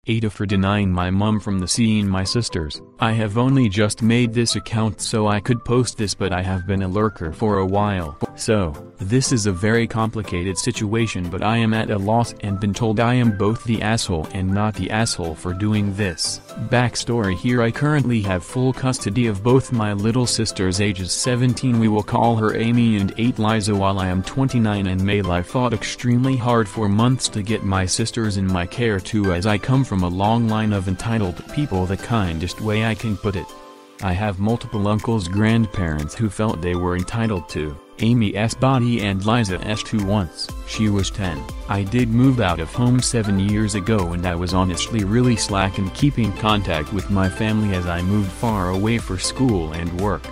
AITA for denying my mom from seeing my sisters. I have only just made this account so I could post this, but I have been a lurker for a while. So, this is a very complicated situation, but I am at a loss and been told I am both the asshole and not the asshole for doing this. Backstory here: I currently have full custody of both my little sisters ages 17, we will call her Amy, and 8 Liza, while I am 29 and male. I fought extremely hard for months to get my sisters in my care too, as I come from a long line of entitled people, the kindest way I can put it. I have multiple uncles, grandparents who felt they were entitled to Amy's body and Liza's too. Once she was 10, I did move out of home 7 years ago, and I was honestly really slack in keeping contact with my family as I moved far away for school and work.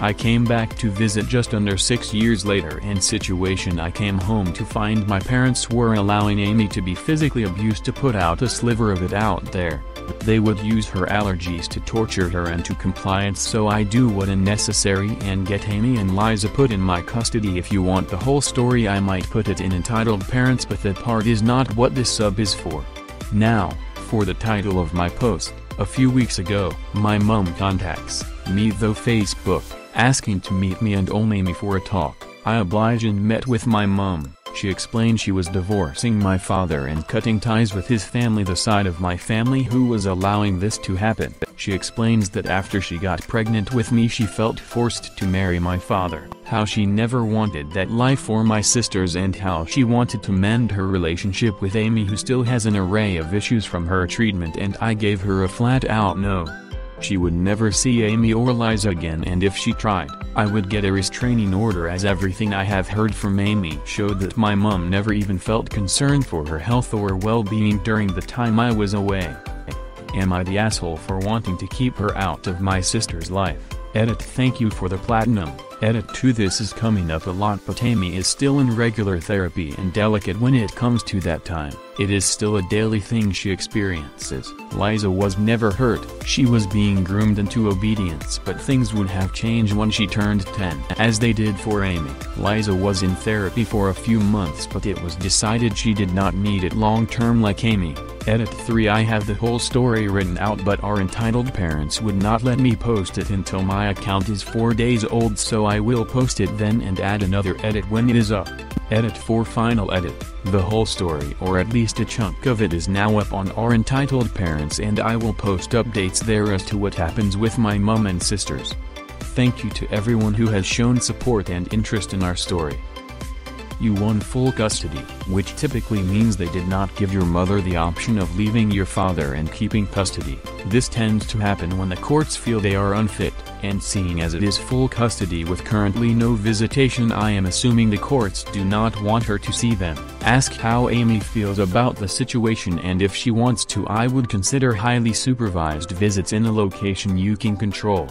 I came back to visit just under 6 years later, and situation I came home to find my parents were allowing Amy to be physically abused, to put out a sliver of it out there. They would use her allergies to torture her into compliance, so I do what is necessary and get Amy and Liza put in my custody. If you want the whole story, I might put it in entitled parents, but that part is not what this sub is for. Now, for the title of my post. A few weeks ago, my mom contacts me through Facebook, asking to meet me and only me for a talk. I obliged and met with my mom. She explained she was divorcing my father and cutting ties with his family, the side of my family who was allowing this to happen. She explains that after she got pregnant with me, she felt forced to marry my father, how she never wanted that life for my sisters, and how she wanted to mend her relationship with Amy, who still has an array of issues from her treatment, and I gave her a flat-out no. She would never see Amy or Liza again, and if she tried, I would get a restraining order, as everything I have heard from Amy showed that my mom never even felt concern for her health or well-being during the time I was away. Am I the asshole for wanting to keep her out of my sister's life? Edit. Thank you for the platinum. Edit 2. This is coming up a lot, but Amy is still in regular therapy and delicate when it comes to that time. It is still a daily thing she experiences. Liza was never hurt. She was being groomed into obedience, but things would have changed when she turned 10, as they did for Amy. Liza was in therapy for a few months, but it was decided she did not need it long-term like Amy. Edit 3. I have the whole story written out, but our entitled parents would not let me post it until my account is 4 days old, so I will post it then and add another edit when it is up. Edit 4. Final edit. The whole story, or at least a chunk of it, is now up on our entitled parents, and I will post updates there as to what happens with my mom and sisters. Thank you to everyone who has shown support and interest in our story. You won full custody, which typically means they did not give your mother the option of leaving your father and keeping custody. This tends to happen when the courts feel they are unfit, and seeing as it is full custody with currently no visitation, I am assuming the courts do not want her to see them. Ask how Amy feels about the situation, and if she wants to, I would consider highly supervised visits in a location you can control.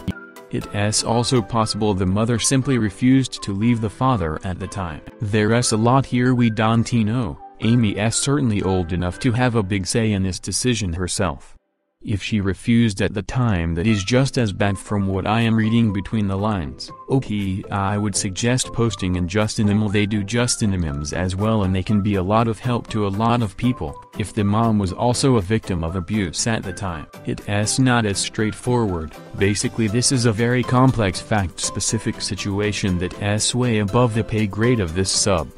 It's also possible the mother simply refused to leave the father at the time. There's a lot here we don't know. Amy's certainly old enough to have a big say in this decision herself. If she refused at the time, that is just as bad from what I am reading between the lines. Okay, I would suggest posting in Justinimal. They do Justinimums as well, and they can be a lot of help to a lot of people. If the mom was also a victim of abuse at the time, it's not as straightforward. Basically, this is a very complex fact-specific situation that's way above the pay grade of this sub.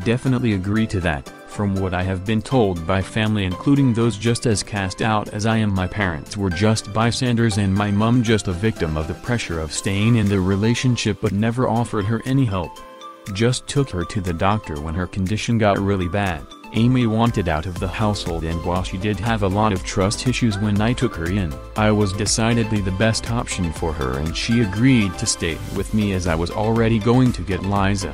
Definitely agree to that. From what I have been told by family, including those just as cast out as I am, my parents were just bystanders and my mom just a victim of the pressure of staying in the relationship, but never offered her any help. Just took her to the doctor when her condition got really bad. Amy wanted out of the household, and while she did have a lot of trust issues when I took her in, I was decidedly the best option for her, and she agreed to stay with me as I was already going to get Liza.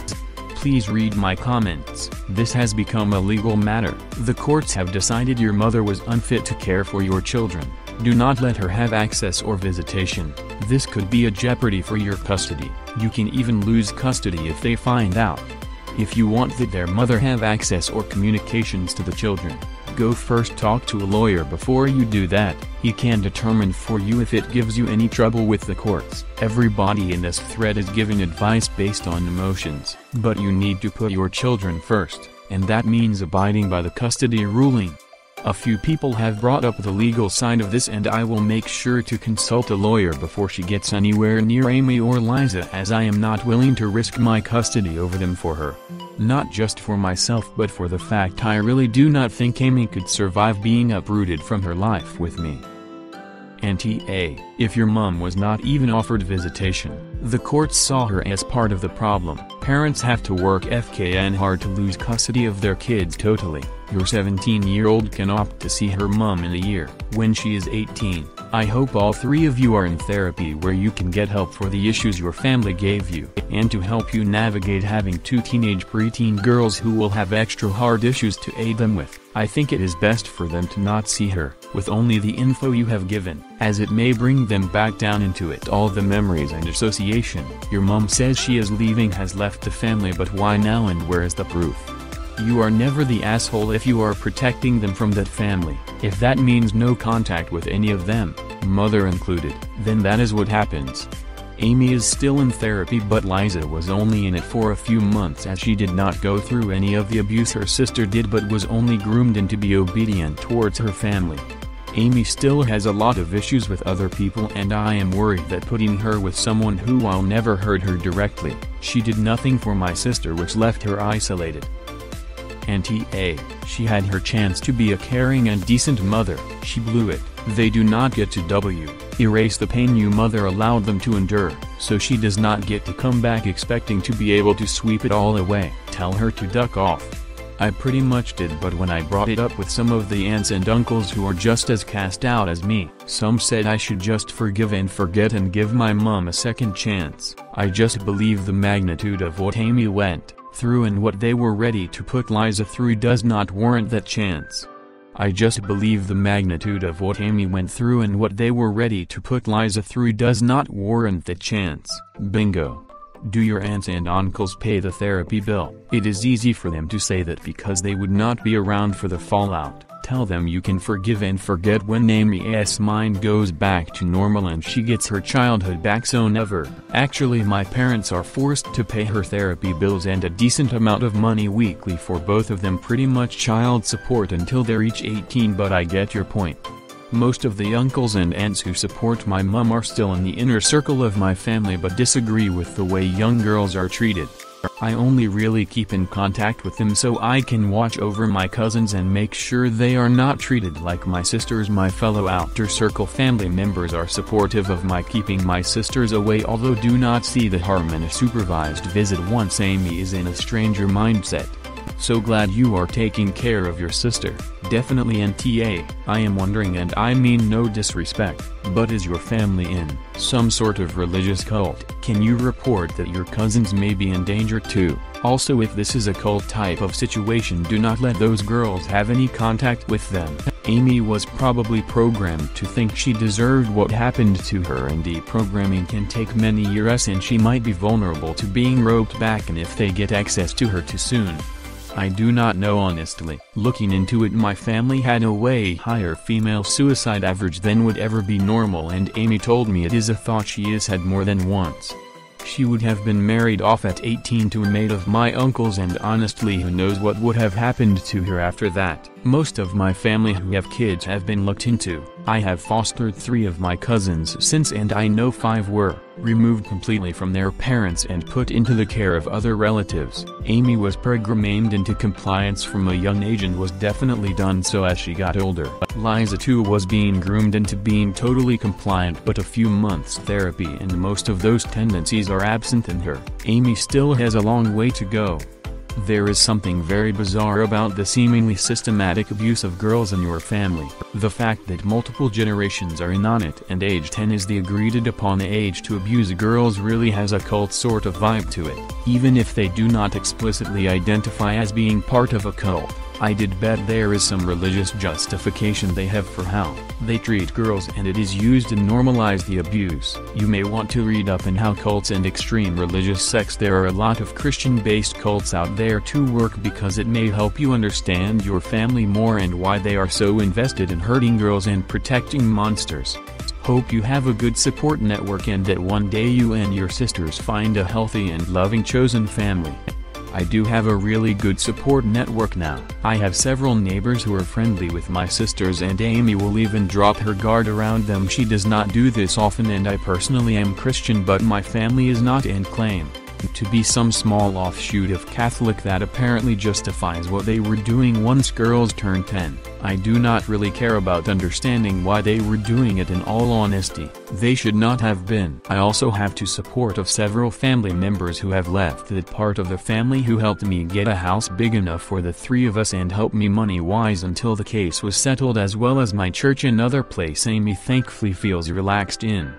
Please read my comments. This has become a legal matter. The courts have decided your mother was unfit to care for your children. Do not let her have access or visitation. This could be a jeopardy for your custody. You can even lose custody if they find out. If you want that their mother have access or communications to the children, go first talk to a lawyer before you do that. He can determine for you if it gives you any trouble with the courts. Everybody in this thread is giving advice based on emotions, but you need to put your children first, and that means abiding by the custody ruling. A few people have brought up the legal side of this, and I will make sure to consult a lawyer before she gets anywhere near Amy or Liza, as I am not willing to risk my custody over them for her. Not just for myself, but for the fact I really do not think Amy could survive being uprooted from her life with me. AITA, if your mom was not even offered visitation, the courts saw her as part of the problem. Parents have to work fkn hard to lose custody of their kids totally. Your 17-year-old can opt to see her mom in a year, when she is 18. I hope all three of you are in therapy where you can get help for the issues your family gave you, and to help you navigate having two teenage preteen girls who will have extra hard issues to aid them with. I think it is best for them to not see her, with only the info you have given, as it may bring them back down into it all the memories and association. Your mom says she is leaving, has left the family, but why now and where is the proof? You are never the asshole if you are protecting them from that family. If that means no contact with any of them, mother included, then that is what happens. Amy is still in therapy, but Liza was only in it for a few months, as she did not go through any of the abuse her sister did, but was only groomed into be obedient towards her family. Amy still has a lot of issues with other people, and I am worried that putting her with someone who while never hurt her directly, she did nothing for my sister, which left her isolated. AITA, she had her chance to be a caring and decent mother, she blew it. They do not get to erase the pain your mother allowed them to endure, so she does not get to come back expecting to be able to sweep it all away. Tell her to duck off. I pretty much did, but when I brought it up with some of the aunts and uncles who are just as cast out as me, some said I should just forgive and forget and give my mom a second chance. I just believe the magnitude of what Amy went through and what they were ready to put Liza through does not warrant that chance. I just believe the magnitude of what Amy went through and what they were ready to put Liza through does not warrant that chance. Bingo. Do your aunts and uncles pay the therapy bill? It is easy for them to say that because they would not be around for the fallout. Tell them you can forgive and forget when Amy's mind goes back to normal and she gets her childhood back, so never. Actually, my parents are forced to pay her therapy bills and a decent amount of money weekly for both of them, pretty much child support until they reach 18, but I get your point. Most of the uncles and aunts who support my mom are still in the inner circle of my family but disagree with the way young girls are treated. I only really keep in contact with them so I can watch over my cousins and make sure they are not treated like my sisters. My fellow outer circle family members are supportive of my keeping my sisters away, although do not see the harm in a supervised visit once Amy is in a stranger mindset. So glad you are taking care of your sister. Definitely AITA. I am wondering, and I mean no disrespect, but is your family in some sort of religious cult? Can you report that your cousins may be in danger too? Also, if this is a cult type of situation, do not let those girls have any contact with them. Amy was probably programmed to think she deserved what happened to her, and deprogramming can take many years and she might be vulnerable to being roped back, and if they get access to her too soon. I do not know honestly. Looking into it, my family had a way higher female suicide average than would ever be normal, and Amy told me it is a thought she has had more than once. She would have been married off at 18 to a mate of my uncles, and honestly who knows what would have happened to her after that. Most of my family who have kids have been looked into. I have fostered 3 of my cousins since, and I know 5 were removed completely from their parents and put into the care of other relatives. Amy was programmed into compliance from a young age and was definitely done so as she got older. Liza too was being groomed into being totally compliant, but a few months therapy and most of those tendencies are absent in her. Amy still has a long way to go. There is something very bizarre about the seemingly systematic abuse of girls in your family. The fact that multiple generations are in on it and age 10 is the agreed upon age to abuse girls really has a cult sort of vibe to it. Even if they do not explicitly identify as being part of a cult, I did bet there is some religious justification they have for how they treat girls, and it is used to normalize the abuse. You may want to read up on how cults and extreme religious sects, there are a lot of Christian-based cults out there to work, because it may help you understand your family more and why they are so invested in hurting girls and protecting monsters. Hope you have a good support network and that one day you and your sisters find a healthy and loving chosen family. I do have a really good support network now. I have several neighbors who are friendly with my sisters, and Amy will even drop her guard around them. She does not do this often, and I personally am Christian, but my family is not, and claim to be some small offshoot of Catholic that apparently justifies what they were doing once girls turned 10. I do not really care about understanding why they were doing it. In all honesty, they should not have been. I also have to support of several family members who have left that part of the family who helped me get a house big enough for the three of us and helped me money-wise until the case was settled, as well as my church. Another place Amy thankfully feels relaxed in.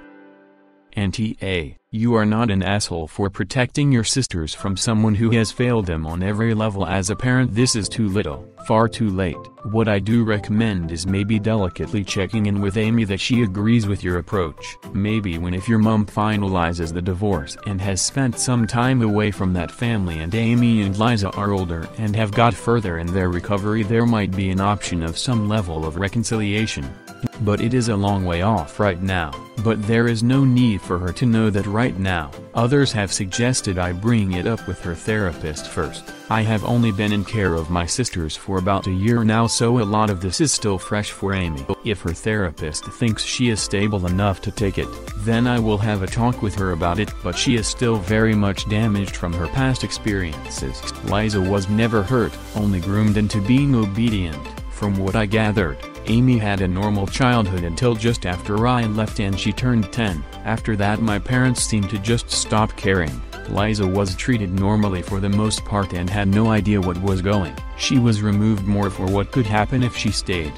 AITA, you are not an asshole for protecting your sisters from someone who has failed them on every level. As a parent, this is too little, far too late. What I do recommend is maybe delicately checking in with Amy that she agrees with your approach. Maybe if your mom finalizes the divorce and has spent some time away from that family, and Amy and Liza are older and have got further in their recovery, there might be an option of some level of reconciliation. But it is a long way off right now. But there is no need for her to know that right now. Others have suggested I bring it up with her therapist first. I have only been in care of my sisters for about a year now, so a lot of this is still fresh for Amy. If her therapist thinks she is stable enough to take it, then I will have a talk with her about it, but she is still very much damaged from her past experiences. Liza was never hurt, only groomed into being obedient. From what I gathered, Amy had a normal childhood until just after I left and she turned 10. After that, my parents seemed to just stop caring. Liza was treated normally for the most part and had no idea what was going. She was removed more for what could happen if she stayed.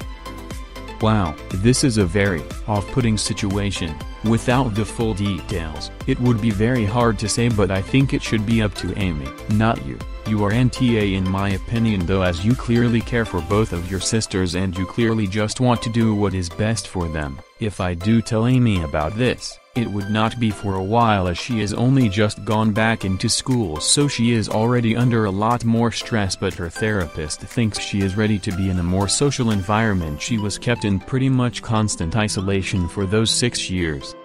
Wow, this is a very off-putting situation. Without the full details, it would be very hard to say, but I think it should be up to Amy, not you. You are AITA in my opinion, though, as you clearly care for both of your sisters and you clearly just want to do what is best for them. If I do tell Amy about this, it would not be for a while, as she has only just gone back into school, so she is already under a lot more stress, but her therapist thinks she is ready to be in a more social environment. She was kept in pretty much constant isolation for those 6 years.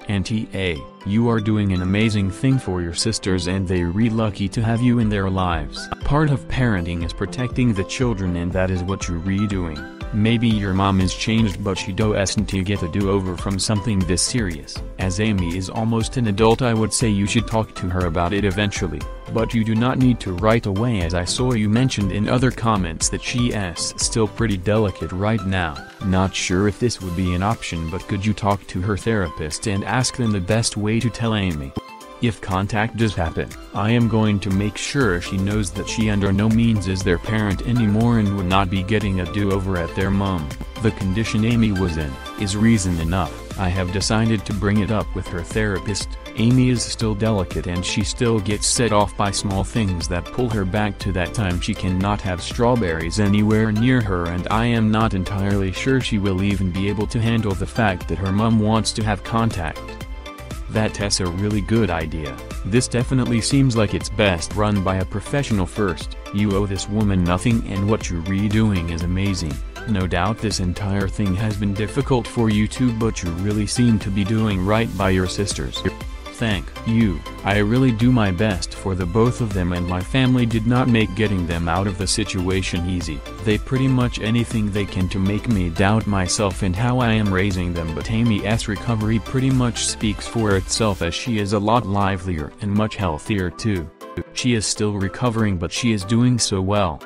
AITA, you are doing an amazing thing for your sisters and they're really lucky to have you in their lives. Part of parenting is protecting the children, and that is what you're redoing. Maybe your mom is changed, but she doesn't get a do-over from something this serious. As Amy is almost an adult, I would say you should talk to her about it eventually, but you do not need to right away, as I saw you mentioned in other comments that she is still pretty delicate right now. Not sure if this would be an option, but could you talk to her therapist and ask them the best way to tell Amy? If contact does happen, I am going to make sure she knows that she under no means is their parent anymore and would not be getting a do-over at their mom. The condition Amy was in is reason enough. I have decided to bring it up with her therapist. Amy is still delicate and she still gets set off by small things that pull her back to that time she cannot have strawberries anywhere near her, and I am not entirely sure she will even be able to handle the fact that her mom wants to have contact. That's a really good idea. This definitely seems like it's best run by a professional first. You owe this woman nothing, and what you're redoing is amazing. No doubt this entire thing has been difficult for you too, but you really seem to be doing right by your sisters. Thank you. I really do my best for the both of them, and my family did not make getting them out of the situation easy. They pretty much anything they can to make me doubt myself and how I am raising them, but Amy's recovery pretty much speaks for itself, as she is a lot livelier and much healthier too. She is still recovering, but she is doing so well.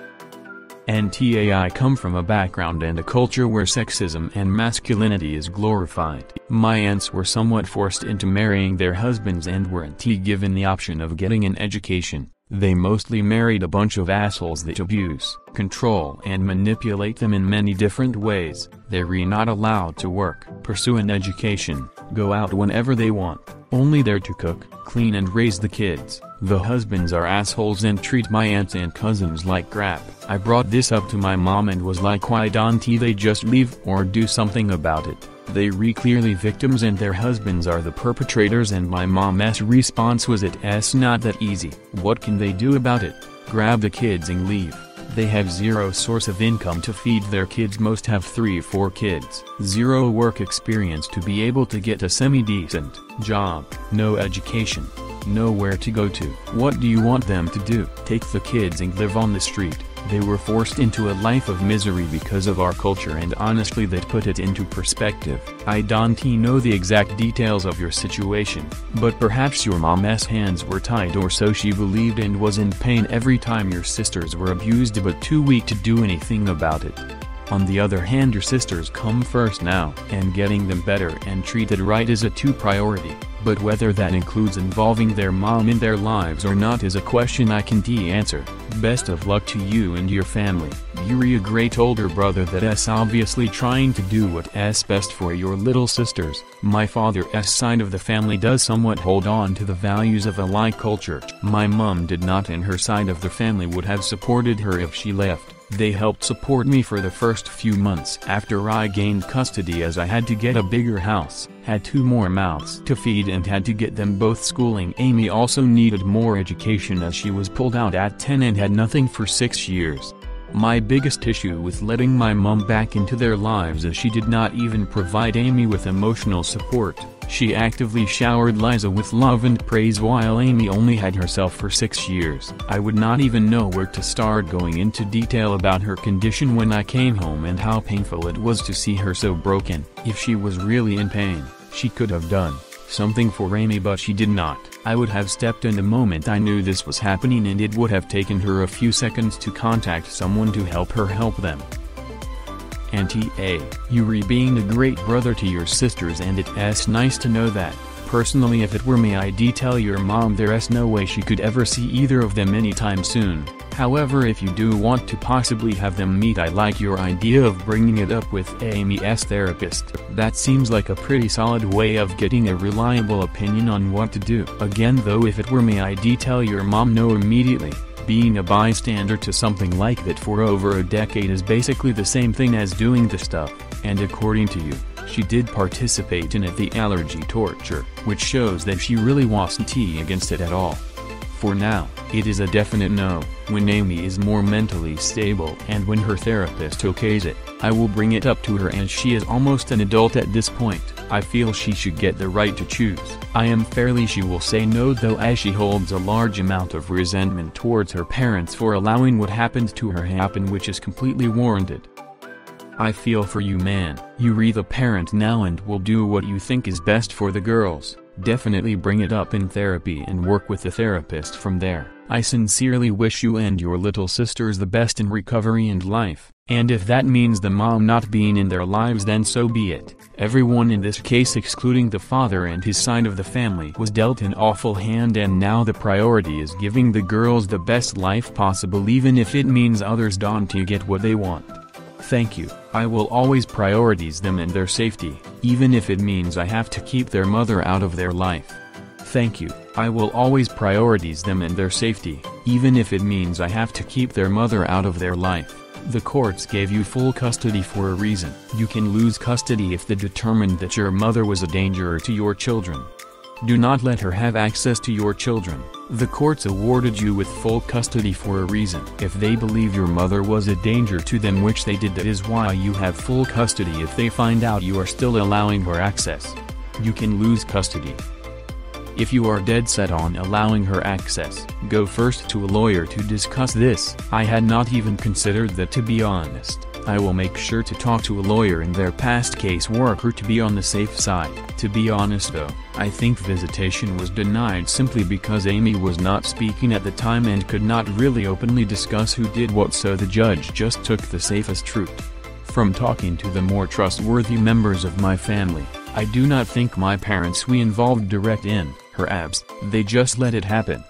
AITA, I come from a background and a culture where sexism and masculinity is glorified. My aunts were somewhat forced into marrying their husbands and weren't given the option of getting an education. They mostly married a bunch of assholes that abuse, control and manipulate them in many different ways. They're not allowed to work, pursue an education, go out whenever they want, only there to cook, clean and raise the kids. The husbands are assholes and treat my aunts and cousins like crap. I brought this up to my mom and was like, why don't they just leave or do something about it? They clearly victims and their husbands are the perpetrators, and my mom's response was, it's not that easy. What can they do about it? Grab the kids and leave. They have zero source of income to feed their kids, most have 3-4 kids, zero work experience to be able to get a semi-decent job, no education. nowhere to go to. What do you want them to do? Take the kids and live on the street? They were forced into a life of misery because of our culture, and honestly that put it into perspective. I don't know the exact details of your situation, but perhaps your mom's hands were tied or so she believed, and was in pain every time your sisters were abused but too weak to do anything about it. On the other hand, your sisters come first now, and getting them better and treated right is a priority, but whether that includes involving their mom in their lives or not is a question I can't answer. Best of luck to you and your family. You're a great older brother that's obviously trying to do what's best for your little sisters. My father's side of the family does somewhat hold on to the values of a like culture. My mom did not, and her side of the family would have supported her if she left. They helped support me for the first few months after I gained custody, as I had to get a bigger house, had 2 more mouths to feed, and had to get them both schooling. Amy also needed more education as she was pulled out at 10 and had nothing for 6 years. My biggest issue with letting my mom back into their lives is she did not even provide Amy with emotional support. She actively showered Liza with love and praise while Amy only had herself for 6 years. I would not even know where to start going into detail about her condition when I came home and how painful it was to see her so broken. If she was really in pain, she could have done something for Amy, but she did not. I would have stepped in the moment I knew this was happening, and it would have taken her a few seconds to contact someone to help her help them. Auntie A, you're being a great brother to your sisters, and it's nice to know that. Personally, if it were me, I'd tell your mom there's no way she could ever see either of them anytime soon. However, if you do want to possibly have them meet, I like your idea of bringing it up with Amy's therapist. That seems like a pretty solid way of getting a reliable opinion on what to do. Again though, if it were me, I'd tell your mom no immediately. Being a bystander to something like that for over a decade is basically the same thing as doing the stuff, and according to you, she did participate in it, the allergy torture, which shows that she really wasn't against it at all. For now, it is a definite no. When Amy is more mentally stable and when her therapist okays it, I will bring it up to her, as she is almost an adult at this point. I feel she should get the right to choose. I am fairly she will say no though, as she holds a large amount of resentment towards her parents for allowing what happened to her happen, which is completely warranted. I feel for you, man. You're the parent now and will do what you think is best for the girls. Definitely bring it up in therapy and work with the therapist from there. I sincerely wish you and your little sisters the best in recovery and life, and if that means the mom not being in their lives, then so be it. Everyone in this case, excluding the father and his side of the family, was dealt an awful hand, and now the priority is giving the girls the best life possible, even if it means others don't get what they want. Thank you. I will always prioritize them and their safety, even if it means I have to keep their mother out of their life. Thank you. I will always prioritize them and their safety, even if it means I have to keep their mother out of their life. The courts gave you full custody for a reason. You can lose custody if they determined that your mother was a danger to your children. Do not let her have access to your children. The courts awarded you with full custody for a reason. If they believe your mother was a danger to them, which they did, that is why you have full custody. If they find out you are still allowing her access, you can lose custody. If you are dead set on allowing her access, go first to a lawyer to discuss this. I had not even considered that, to be honest. I will make sure to talk to a lawyer and their past caseworker to be on the safe side. To be honest though, I think visitation was denied simply because Amy was not speaking at the time and could not really openly discuss who did what, so the judge just took the safest route. From talking to the more trustworthy members of my family, I do not think my parents were involved direct in her abs, they just let it happen.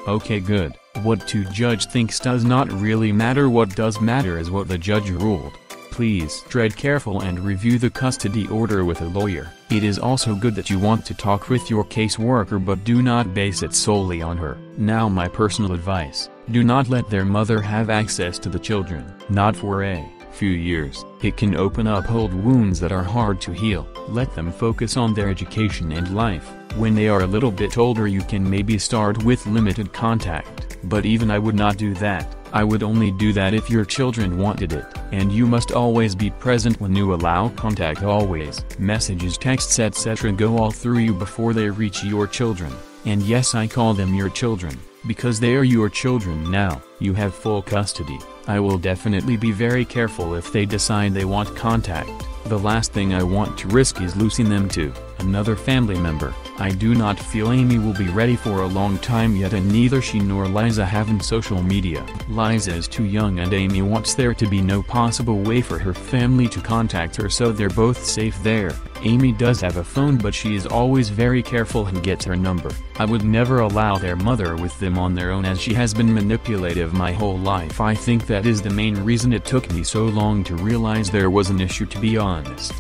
Okay, good. What the judge thinks does not really matter. What does matter is what the judge ruled. Please tread careful and review the custody order with a lawyer. It is also good that you want to talk with your caseworker, but do not base it solely on her. Now, my personal advice: do not let their mother have access to the children. Not for a few years. It can open up old wounds that are hard to heal. Let them focus on their education and life. When they are a little bit older, you can maybe start with limited contact, but even I would not do that. I would only do that if your children wanted it, and you must always be present when you allow contact. Always. Messages, texts, etc. go all through you before they reach your children, And yes, I call them your children, because they are your children now. You have full custody. I will definitely be very careful if they decide they want contact. The last thing I want to risk is losing them to another family member. I do not feel Amy will be ready for a long time yet, and neither she nor Liza have in social media. Liza is too young and Amy wants there to be no possible way for her family to contact her, so they're both safe there. Amy does have a phone, but she is always very careful and gets her number. I would never allow their mother with them on their own, as she has been manipulative my whole life. I think that is the main reason it took me so long to realize there was an issue, to be honest.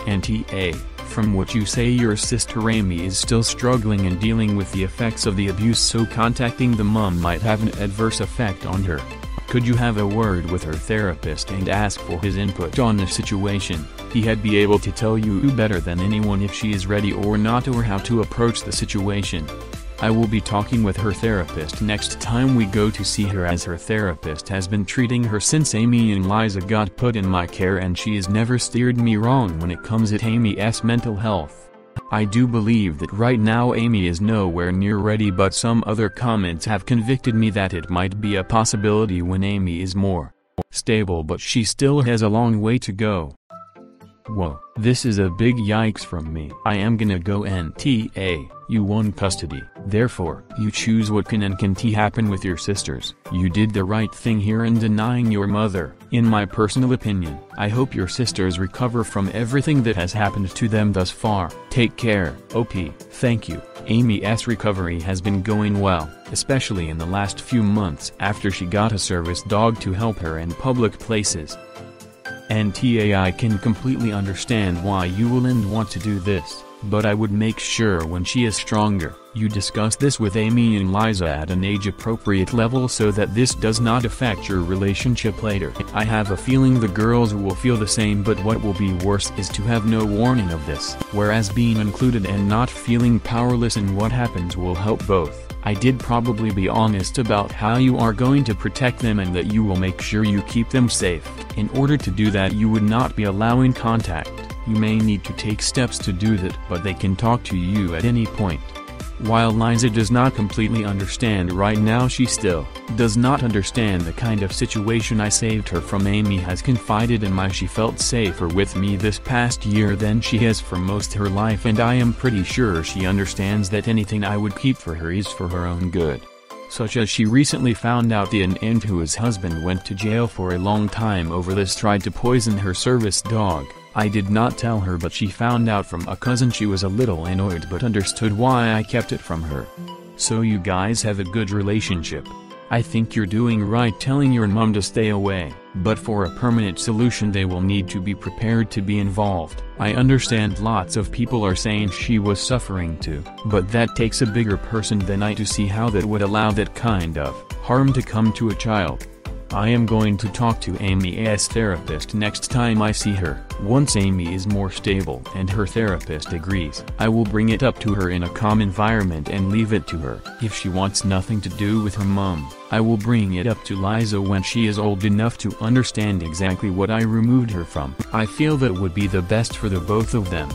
NTA, from what you say, your sister Amy is still struggling and dealing with the effects of the abuse, so contacting the mom might have an adverse effect on her. Could you have a word with her therapist and ask for his input on the situation? He'd be able to tell you better than anyone if she is ready or not, or how to approach the situation. I will be talking with her therapist next time we go to see her, as her therapist has been treating her since Amy and Liza got put in my care, and she has never steered me wrong when it comes to Amy's mental health. I do believe that right now Amy is nowhere near ready, but some other comments have convicted me that it might be a possibility when Amy is more stable, but she still has a long way to go. Whoa, this is a big yikes from me. I am gonna go NTA. You won custody. Therefore, you choose what can and can't happen with your sisters. You did the right thing here in denying your mother. In my personal opinion, I hope your sisters recover from everything that has happened to them thus far. Take care, OP. Thank you. Amy's recovery has been going well, especially in the last few months after she got a service dog to help her in public places. NTA, I can completely understand why you wouldn't want to do this, but I would make sure when she is stronger, you discuss this with Amy and Liza at an age-appropriate level so that this does not affect your relationship later. I have a feeling the girls will feel the same, but what will be worse is to have no warning of this, whereas being included and not feeling powerless in what happens will help both. I did probably be honest about how you are going to protect them and that you will make sure you keep them safe. In order to do that, you would not be allowing contact. You may need to take steps to do that, but they can talk to you at any point. While Liza does not completely understand right now, she still does not understand the kind of situation I saved her from. Amy has confided in me she felt safer with me this past year than she has for most her life, and I am pretty sure she understands that anything I would keep for her is for her own good. Such as she recently found out the aunt whose husband went to jail for a long time over this tried to poison her service dog. I did not tell her, but she found out from a cousin. She was a little annoyed but understood why I kept it from her. So you guys have a good relationship. I think you're doing right telling your mom to stay away, but for a permanent solution they will need to be prepared to be involved. I understand lots of people are saying she was suffering too, but that takes a bigger person than I to see how that would allow that kind of harm to come to a child. I am going to talk to Amy's therapist next time I see her. Once Amy is more stable and her therapist agrees, I will bring it up to her in a calm environment and leave it to her. If she wants nothing to do with her mom, I will bring it up to Liza when she is old enough to understand exactly what I removed her from. I feel that would be the best for the both of them.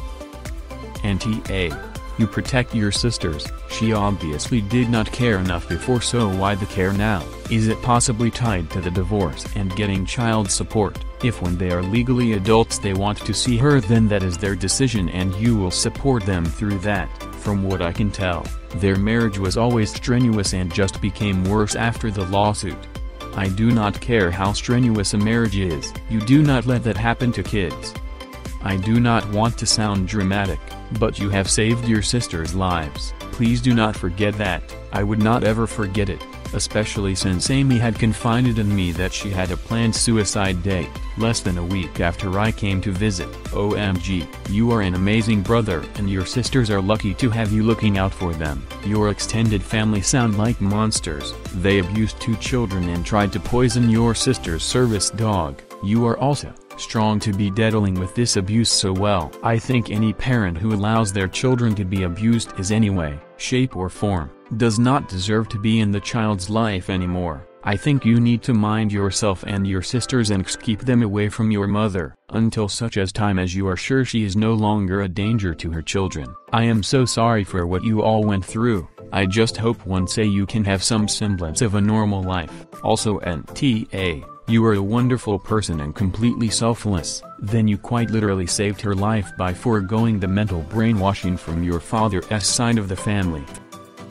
NTA. You protect your sisters. She obviously did not care enough before, so why the care now? Is it possibly tied to the divorce and getting child support? If when they are legally adults they want to see her, then that is their decision and you will support them through that. From what I can tell, their marriage was always strenuous and just became worse after the lawsuit. I do not care how strenuous a marriage is. You do not let that happen to kids. I do not want to sound dramatic, but you have saved your sisters' lives. Please do not forget that. I would not ever forget it, especially since Amy had confided in me that she had a planned suicide date, less than a week after I came to visit. OMG, you are an amazing brother and your sisters are lucky to have you looking out for them. Your extended family sound like monsters. They abused 2 children and tried to poison your sister's service dog. You are also strong to be dealing with this abuse so well. I think any parent who allows their children to be abused in any way, shape or form, does not deserve to be in the child's life anymore. I think you need to mind yourself and your sisters and keep them away from your mother, until such as time as you are sure she is no longer a danger to her children. I am so sorry for what you all went through. I just hope one day you can have some semblance of a normal life. Also NTA, you are a wonderful person and completely selfless. Then you quite literally saved her life by foregoing the mental brainwashing from your father's side of the family.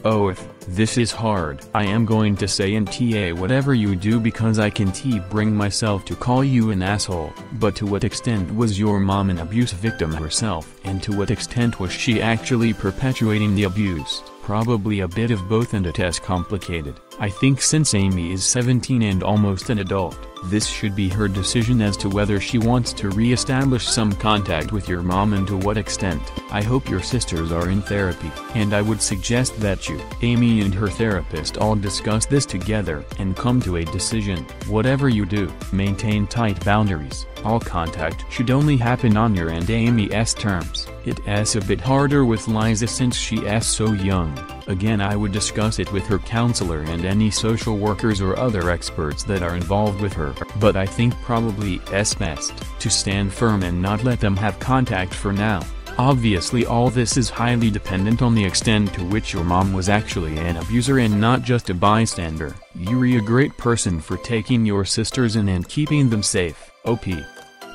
Oh, if this is hard. I am going to say NTA whatever you do because I can't bring myself to call you an asshole. But to what extent was your mom an abuse victim herself, and to what extent was she actually perpetuating the abuse? Probably a bit of both, and it's complicated. I think since Amy is 17 and almost an adult, this should be her decision as to whether she wants to re-establish some contact with your mom and to what extent. I hope your sisters are in therapy, and I would suggest that you, Amy and her therapist all discuss this together and come to a decision. Whatever you do, maintain tight boundaries. All contact should only happen on your and Amy's terms. It's a bit harder with Liza since she's so young. Again, I would discuss it with her counselor and any social workers or other experts that are involved with her, but I think probably it's best to stand firm and not let them have contact for now. Obviously all this is highly dependent on the extent to which your mom was actually an abuser and not just a bystander. You're a great person for taking your sisters in and keeping them safe. OP.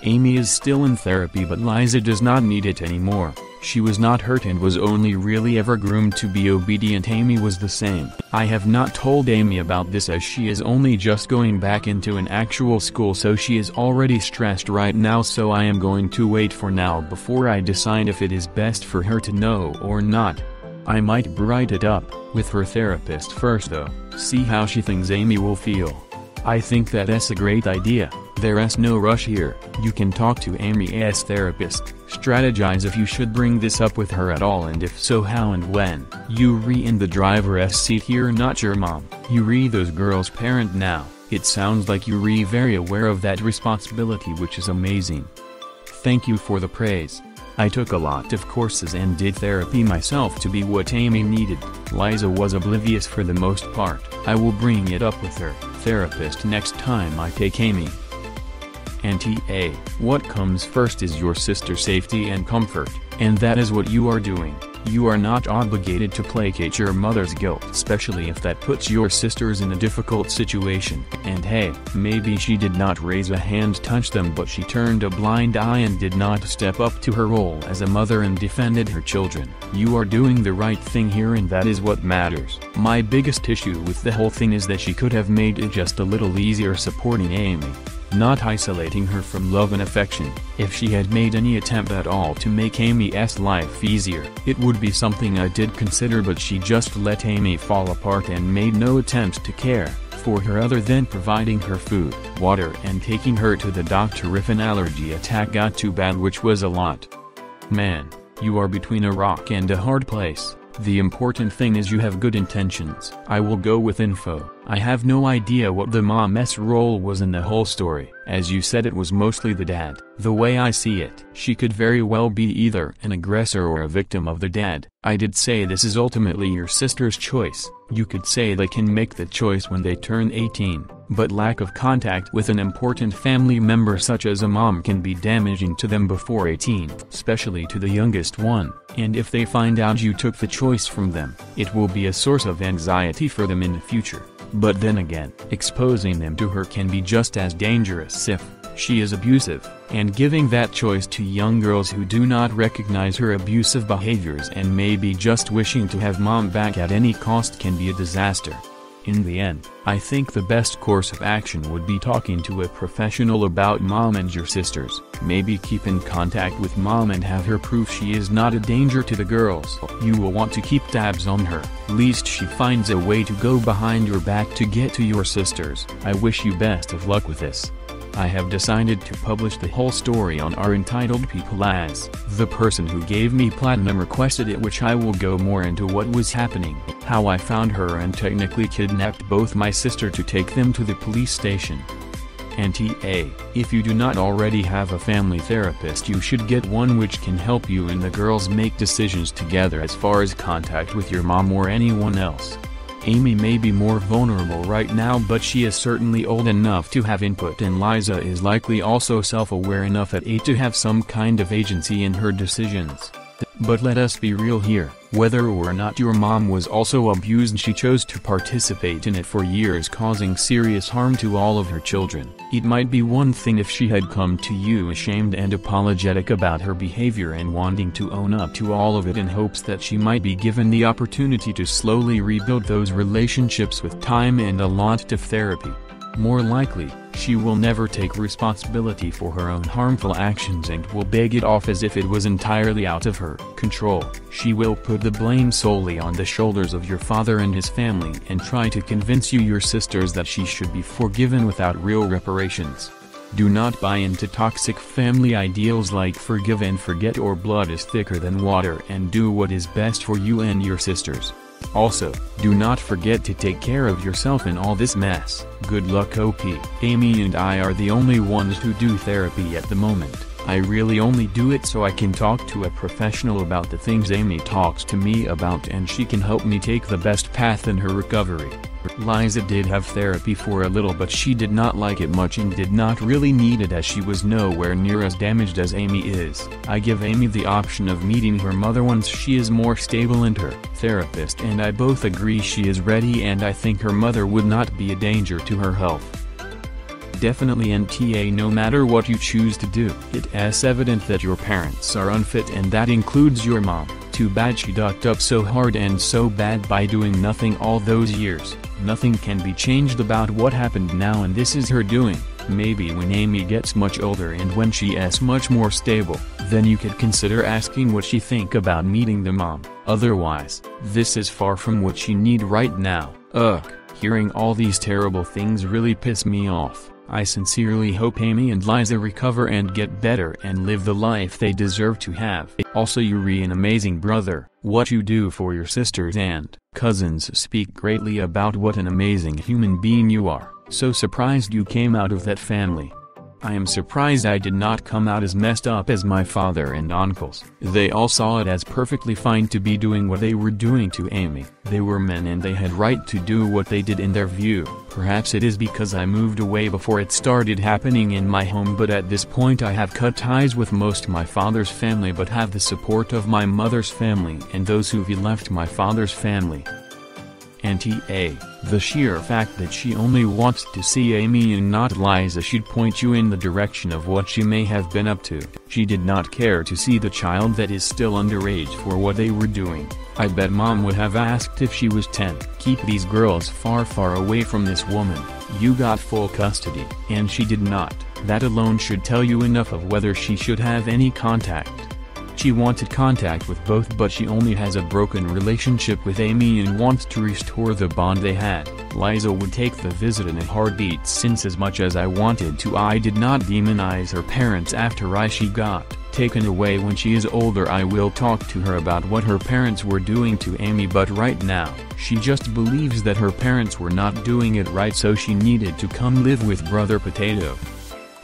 Amy is still in therapy, but Liza does not need it anymore. She was not hurt and was only really ever groomed to be obedient. Amy was the same. I have not told Amy about this as she is only just going back into an actual school, so she is already stressed right now, so I am going to wait for now before I decide if it is best for her to know or not. I might bring it up with her therapist first though, see how she thinks Amy will feel. I think that's a great idea. There's no rush here. You can talk to Amy's therapist, strategize if you should bring this up with her at all, and if so, how and when. You're in the driver's seat here, not your mom. You're those girls' parent now. It sounds like you're very aware of that responsibility, which is amazing. Thank you for the praise. I took a lot of courses and did therapy myself to be what Amy needed. Liza was oblivious for the most part. I will bring it up with her therapist next time I take Amy. NTA, what comes first is your sister's safety and comfort, and that is what you are doing. You are not obligated to placate your mother's guilt, especially if that puts your sisters in a difficult situation. And hey, maybe she did not raise a hand to touch them, but she turned a blind eye and did not step up to her role as a mother and defended her children. You are doing the right thing here, and that is what matters. My biggest issue with the whole thing is that she could have made it just a little easier supporting Amy, not isolating her from love and affection. If she had made any attempt at all to make Amy's life easier, it would be something I did consider, but she just let Amy fall apart and made no attempt to care for her other than providing her food, water, and taking her to the doctor if an allergy attack got too bad, which was a lot. Man, you are between a rock and a hard place. The important thing is you have good intentions. I will go with info. I have no idea what the mom's role was in the whole story. As you said, it was mostly the dad. The way I see it, she could very well be either an aggressor or a victim of the dad. I did say this is ultimately your sister's choice. You could say they can make the choice when they turn 18, but lack of contact with an important family member such as a mom can be damaging to them before 18, especially to the youngest one, and if they find out you took the choice from them, it will be a source of anxiety for them in the future. But then again, exposing them to her can be just as dangerous if she is abusive, and giving that choice to young girls who do not recognize her abusive behaviors and may be just wishing to have mom back at any cost can be a disaster. In the end, I think the best course of action would be talking to a professional about mom and your sisters. Maybe keep in contact with mom and have her prove she is not a danger to the girls. You will want to keep tabs on her, lest she finds a way to go behind your back to get to your sisters. I wish you best of luck with this. I have decided to publish the whole story on our entitled people as the person who gave me platinum requested it, which I will go more into what was happening, how I found her and technically kidnapped both my sister to take them to the police station. NTA, if you do not already have a family therapist, you should get one which can help you and the girls make decisions together as far as contact with your mom or anyone else. Amy may be more vulnerable right now, but she is certainly old enough to have input, and Liza is likely also self-aware enough at 8 to have some kind of agency in her decisions. But let us be real here, whether or not your mom was also abused, she chose to participate in it for years, causing serious harm to all of her children. It might be one thing if she had come to you ashamed and apologetic about her behavior and wanting to own up to all of it in hopes that she might be given the opportunity to slowly rebuild those relationships with time and a lot of therapy. More likely, she will never take responsibility for her own harmful actions and will beg it off as if it was entirely out of her control. She will put the blame solely on the shoulders of your father and his family and try to convince you, your sisters, that she should be forgiven without real reparations. Do not buy into toxic family ideals like forgive and forget or blood is thicker than water, and do what is best for you and your sisters. Also, do not forget to take care of yourself in all this mess. Good luck, OP. Amy and I are the only ones who do therapy at the moment. I really only do it so I can talk to a professional about the things Amy talks to me about, and she can help me take the best path in her recovery. Liza did have therapy for a little, but she did not like it much and did not really need it as she was nowhere near as damaged as Amy is. I give Amy the option of meeting her mother once she is more stable, and her therapist and I both agree she is ready, and I think her mother would not be a danger to her health. Definitely NTA, no matter what you choose to do. It is evident that your parents are unfit, and that includes your mom. Too bad she ducked up so hard and so bad by doing nothing all those years. Nothing can be changed about what happened now, and this is her doing. Maybe when Amy gets much older and when she is much more stable, then you could consider asking what she think about meeting the mom. Otherwise, this is far from what she need right now. Ugh, hearing all these terrible things really piss me off. I sincerely hope Amy and Liza recover and get better and live the life they deserve to have. Also, you're an amazing brother. What you do for your sisters and cousins speak greatly about what an amazing human being you are. So surprised you came out of that family. I am surprised I did not come out as messed up as my father and uncles. They all saw it as perfectly fine to be doing what they were doing to Amy. They were men and they had right to do what they did in their view. Perhaps it is because I moved away before it started happening in my home, but at this point I have cut ties with most of my father's family, but have the support of my mother's family and those who've left my father's family. NTA, the sheer fact that she only wants to see Amy and not Liza should point you in the direction of what she may have been up to. She did not care to see the child that is still underage for what they were doing. I bet mom would have asked if she was 10. Keep these girls far away from this woman. You got full custody. And she did not. That alone should tell you enough of whether she should have any contact. She wanted contact with both, but she only has a broken relationship with Amy and wants to restore the bond they had. Liza would take the visit in a heartbeat, since as much as I wanted to, I did not demonize her parents after she got taken away. When she is older I will talk to her about what her parents were doing to Amy, but right now, she just believes that her parents were not doing it right, so she needed to come live with Brother Potato.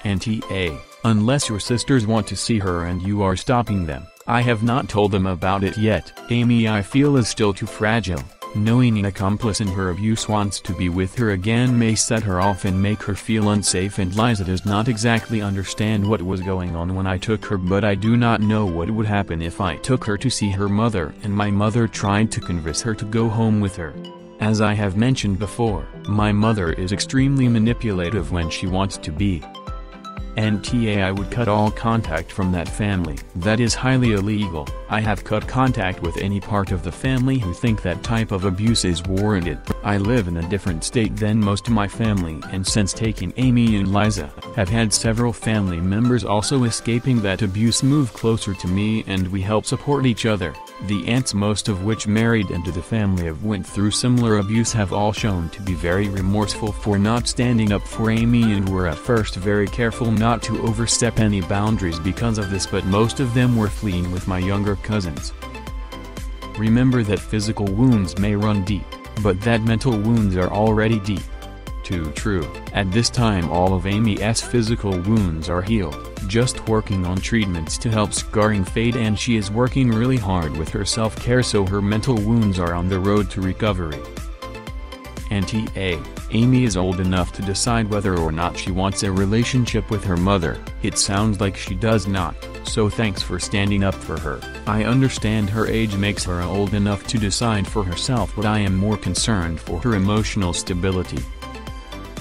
NTA. Unless your sisters want to see her and you are stopping them. I have not told them about it yet. Amy, I feel, is still too fragile. Knowing an accomplice in her abuse wants to be with her again may set her off and make her feel unsafe, and Liza does not exactly understand what was going on when I took her, but I do not know what would happen if I took her to see her mother and my mother tried to convince her to go home with her. As I have mentioned before, my mother is extremely manipulative when she wants to be. NTA, I would cut all contact from that family. That is highly illegal. I have cut contact with any part of the family who think that type of abuse is warranted. I live in a different state than most of my family, and since taking Amy and Liza, have had several family members also escaping that abuse move closer to me, and we help support each other. The aunts, most of which married into the family of went through similar abuse, have all shown to be very remorseful for not standing up for Amy and were at first very careful not to overstep any boundaries because of this, but most of them were fleeing with my younger cousins. Remember that physical wounds may run deep, but that mental wounds are already deep. Too true. At this time all of Amy's physical wounds are healed, just working on treatments to help scarring fade, and she is working really hard with her self-care, so her mental wounds are on the road to recovery. NTA, Amy is old enough to decide whether or not she wants a relationship with her mother. It sounds like she does not, so thanks for standing up for her. I understand her age makes her old enough to decide for herself, but I am more concerned for her emotional stability.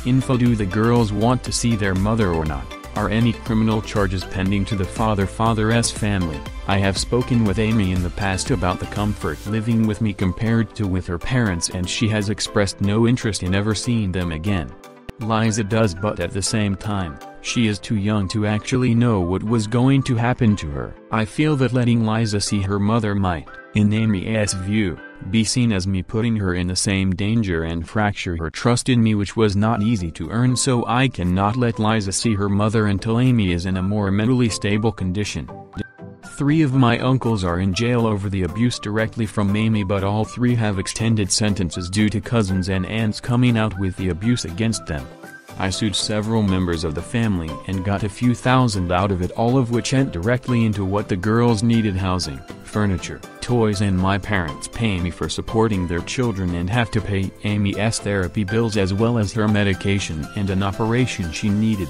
Info: do the girls want to see their mother or not? Are any criminal charges pending to the father's family? I have spoken with Amy in the past about the comfort living with me compared to with her parents, and she has expressed no interest in ever seeing them again. Liza does, but at the same time, she is too young to actually know what was going to happen to her. I feel that letting Liza see her mother might, in Amy's view, be seen as me putting her in the same danger and fracture her trust in me, which was not easy to earn, so I cannot let Liza see her mother until Amy is in a more mentally stable condition. 3 of my uncles are in jail over the abuse directly from Amy, but all 3 have extended sentences due to cousins and aunts coming out with the abuse against them. I sued several members of the family and got a few thousand out of it, all of which went directly into what the girls needed: housing, furniture, toys, and my parents pay me for supporting their children and have to pay Amy's therapy bills as well as her medication and an operation she needed.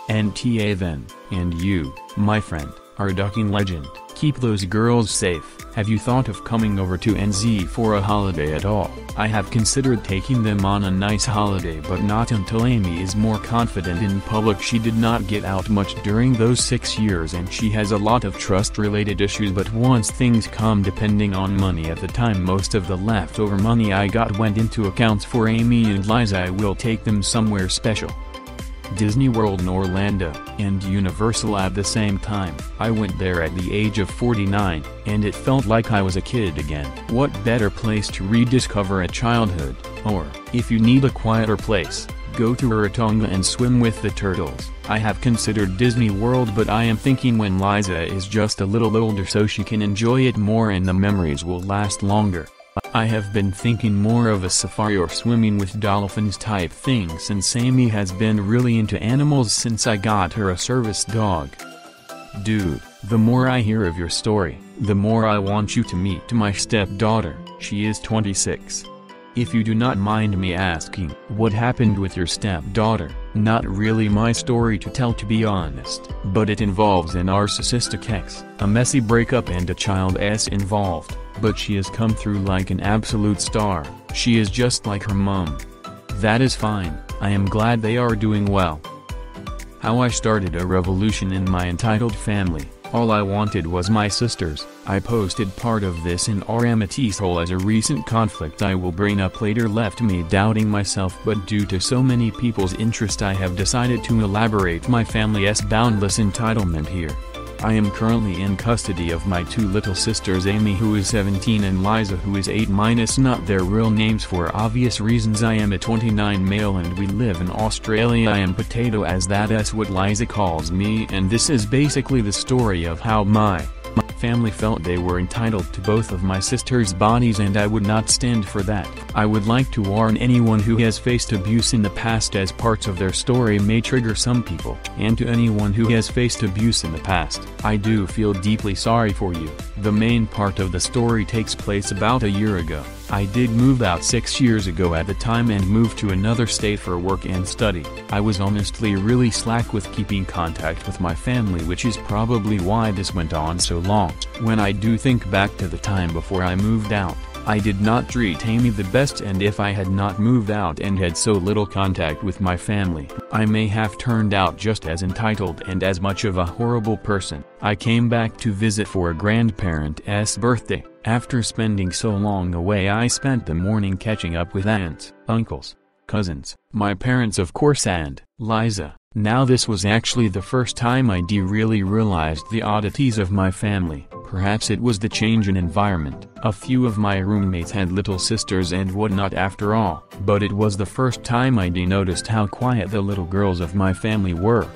NTA then, and you, my friend, are a ducking legend. Keep those girls safe. Have you thought of coming over to NZ for a holiday at all? I have considered taking them on a nice holiday, but not until Amy is more confident in public. She did not get out much during those 6 years and she has a lot of trust-related issues, but once things come depending on money, at the time most of the leftover money I got went into accounts for Amy and Liza. I will take them somewhere special. Disney World in Orlando, and Universal at the same time. I went there at the age of 49, and it felt like I was a kid again. What better place to rediscover a childhood? Or, if you need a quieter place, go to Rarotonga and swim with the turtles. I have considered Disney World, but I am thinking when Liza is just a little older so she can enjoy it more and the memories will last longer. I have been thinking more of a safari or swimming with dolphins type thing, since Amy has been really into animals since I got her a service dog. Dude, the more I hear of your story, the more I want you to meet my stepdaughter. She is 26. If you do not mind me asking, what happened with your stepdaughter? Not really my story to tell, to be honest, but it involves a narcissistic ex, a messy breakup and a child involved, but she has come through like an absolute star. She is just like her mom. That is fine. I am glad they are doing well. How I started a revolution in my entitled family. All I wanted was my sisters. I posted part of this in our Amity's hole as a recent conflict I will bring up later left me doubting myself, but due to so many people's interest I have decided to elaborate my family's boundless entitlement here. I am currently in custody of my 2 little sisters, Amy who is 17 and Liza who is 8 minus not their real names for obvious reasons. I am a 29 male and we live in Australia. I am Potato, as that's what Liza calls me, and this is basically the story of how my family felt they were entitled to both of my sisters' bodies, and I would not stand for that. I would like to warn anyone who has faced abuse in the past, as parts of their story may trigger some people, and to anyone who has faced abuse in the past, I do feel deeply sorry for you. The main part of the story takes place about a year ago. I did move out 6 years ago at the time and moved to another state for work and study. I was honestly really slack with keeping contact with my family, which is probably why this went on so long. When I do think back to the time before I moved out, I did not treat Amy the best, and if I had not moved out and had so little contact with my family, I may have turned out just as entitled and as much of a horrible person. I came back to visit for a grandparent's birthday. After spending so long away, I spent the morning catching up with aunts, uncles, cousins, my parents of course, and Liza. Now this was actually the first time I really realized the oddities of my family. Perhaps it was the change in environment. A few of my roommates had little sisters and whatnot after all, but it was the first time I noticed how quiet the little girls of my family were.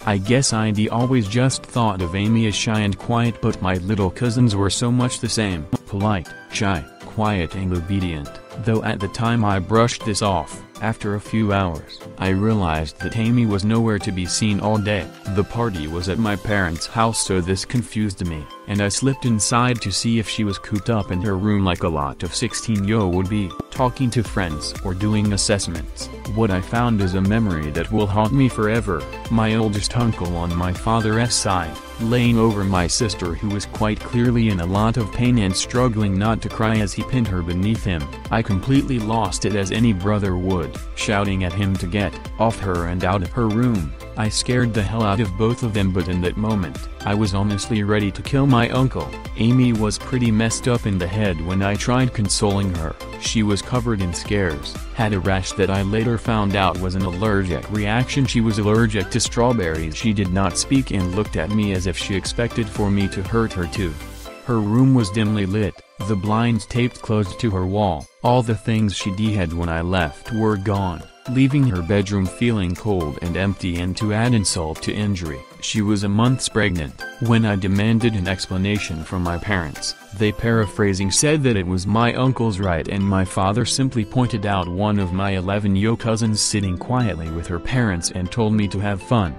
I guess I'd always just thought of Amy as shy and quiet, but my little cousins were so much the same. Polite, shy, quiet and obedient. Though at the time I brushed this off, After a few hours, I realized that Amy was nowhere to be seen all day. The party was at my parents' house, so this confused me, and I slipped inside to see if she was cooped up in her room like a lot of 16-year-olds would be, talking to friends or doing assessments. What I found is a memory that will haunt me forever. My oldest uncle on my father's side, laying over my sister, who was quite clearly in a lot of pain and struggling not to cry as he pinned her beneath him. I completely lost it, as any brother would, shouting at him to get off her and out of her room. I scared the hell out of both of them, but in that moment, I was honestly ready to kill my uncle. Amy was pretty messed up in the head when I tried consoling her. She was covered in scars, had a rash that I later found out was an allergic reaction. She was allergic to strawberries. She did not speak and looked at me as if she expected for me to hurt her too. Her room was dimly lit, the blinds taped closed to her wall. All the things she had when I left were gone, leaving her bedroom feeling cold and empty, and to add insult to injury, she was a month pregnant. When I demanded an explanation from my parents, they, paraphrasing, said that it was my uncle's right, and my father simply pointed out one of my 11-year-old cousins sitting quietly with her parents and told me to have fun.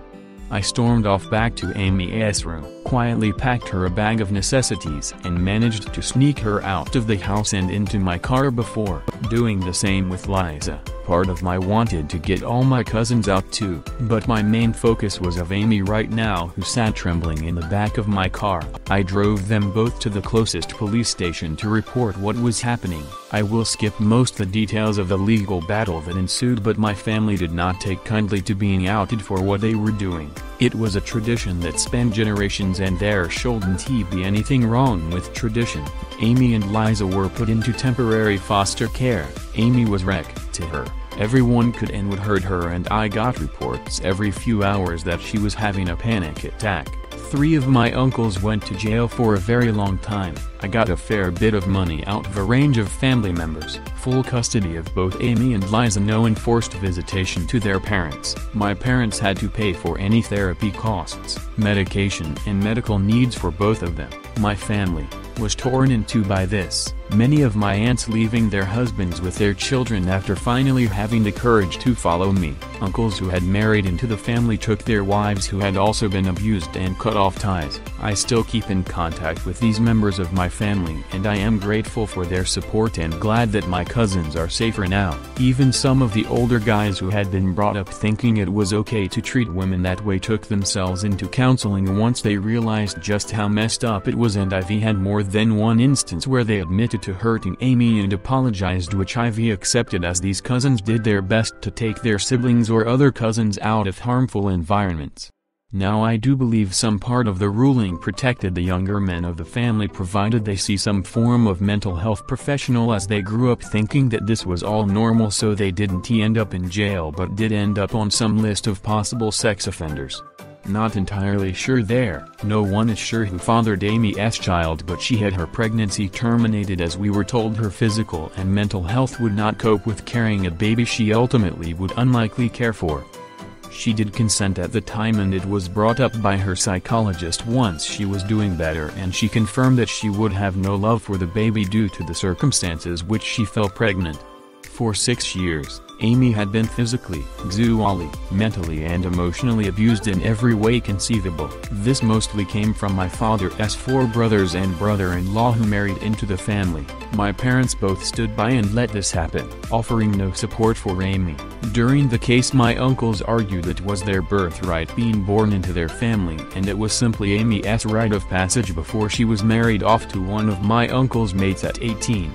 I stormed off back to Amy's room, quietly packed her a bag of necessities, and managed to sneak her out of the house and into my car before doing the same with Liza. Part of me wanted to get all my cousins out too, but my main focus was of Amy right now, who sat trembling in the back of my car. I drove them both to the closest police station to report what was happening. I will skip most the details of the legal battle that ensued, but my family did not take kindly to being outed for what they were doing. It was a tradition that spanned generations, and there shouldn't be anything wrong with tradition. Amy and Liza were put into temporary foster care. Amy was wrecked to her. Everyone could and would hurt her, and I got reports every few hours that she was having a panic attack. 3 of my uncles went to jail for a very long time. I got a fair bit of money out of a range of family members, full custody of both Amy and Liza, no enforced visitation to their parents. My parents had to pay for any therapy costs, medication and medical needs for both of them. My family was torn in two by this, many of my aunts leaving their husbands with their children after finally having the courage to follow me. Uncles who had married into the family took their wives who had also been abused and cut off ties. I still keep in contact with these members of my family, and I am grateful for their support and glad that my cousins are safer now. Even some of the older guys who had been brought up thinking it was okay to treat women that way took themselves into counseling once they realized just how messed up it was, and I've had more than one instance where they admitted to hurting Amy and apologized, which I've accepted, as these cousins did their best to take their siblings or other cousins out of harmful environments. Now I do believe some part of the ruling protected the younger men of the family, provided they see some form of mental health professional, as they grew up thinking that this was all normal, so they didn't end up in jail but did end up on some list of possible sex offenders. Not entirely sure there. No one is sure who fathered Amy's child, but she had her pregnancy terminated as we were told her physical and mental health would not cope with carrying a baby she ultimately would unlikely care for. She did consent at the time, and it was brought up by her psychologist once she was doing better, and she confirmed that she would have no love for the baby due to the circumstances which she fell pregnant. For 6 years, Amy had been physically, sexually, mentally and emotionally abused in every way conceivable. This mostly came from my father's 4 brothers and brother-in-law who married into the family. My parents both stood by and let this happen, offering no support for Amy. During the case, my uncles argued it was their birthright being born into their family, and it was simply Amy's rite of passage before she was married off to one of my uncle's mates at 18.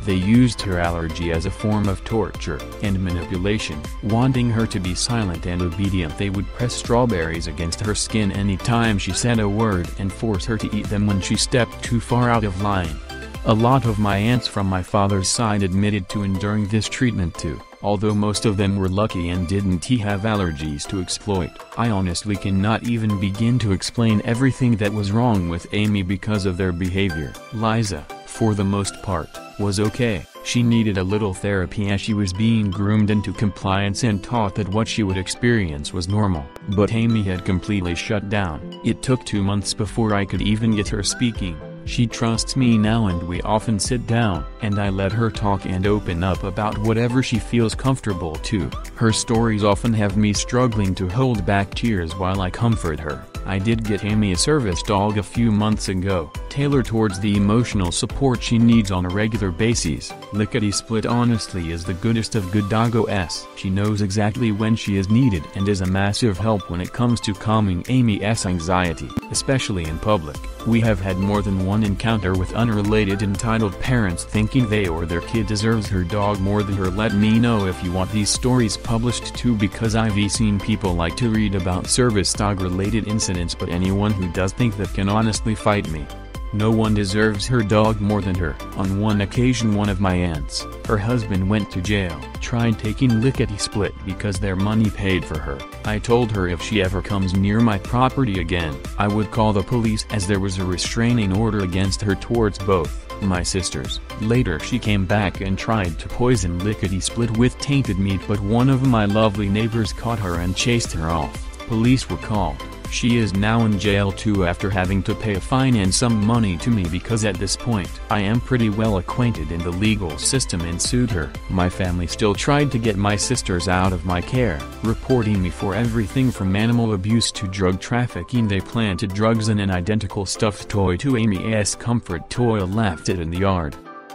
They used her allergy as a form of torture and manipulation. Wanting her to be silent and obedient, they would press strawberries against her skin anytime she said a word and force her to eat them when she stepped too far out of line. A lot of my aunts from my father's side admitted to enduring this treatment too, although most of them were lucky and didn't have allergies to exploit. I honestly cannot even begin to explain everything that was wrong with Amy because of their behavior. Liza, for the most part, was okay. She needed a little therapy as she was being groomed into compliance and taught that what she would experience was normal. But Amy had completely shut down. It took 2 months before I could even get her speaking. She trusts me now and we often sit down and I let her talk and open up about whatever she feels comfortable to. Her stories often have me struggling to hold back tears while I comfort her. I did get Amy a service dog a few months ago, tailored towards the emotional support she needs on a regular basis. Lickety Split honestly is the goodest of good doggos. She knows exactly when she is needed and is a massive help when it comes to calming Amy's anxiety, especially in public. We have had more than one encounter with unrelated entitled parents thinking they or their kid deserves her dog more than her. Let me know if you want these stories published too, because I've seen people like to read about service dog related incidents, but anyone who does think that can honestly fight me. No one deserves her dog more than her. On one occasion one of my aunts, her husband went to jail, tried taking Lickety Split because their money paid for her. I told her if she ever comes near my property again, I would call the police, as there was a restraining order against her towards both my sisters. Later she came back and tried to poison Lickety Split with tainted meat, but one of my lovely neighbors caught her and chased her off. Police were called. She is now in jail too after having to pay a fine and some money to me, because at this point I am pretty well acquainted in the legal system and sued her. My family still tried to get my sisters out of my care, reporting me for everything from animal abuse to drug trafficking. They planted drugs in an identical stuffed toy to Amy's comfort toy, left it in the yard.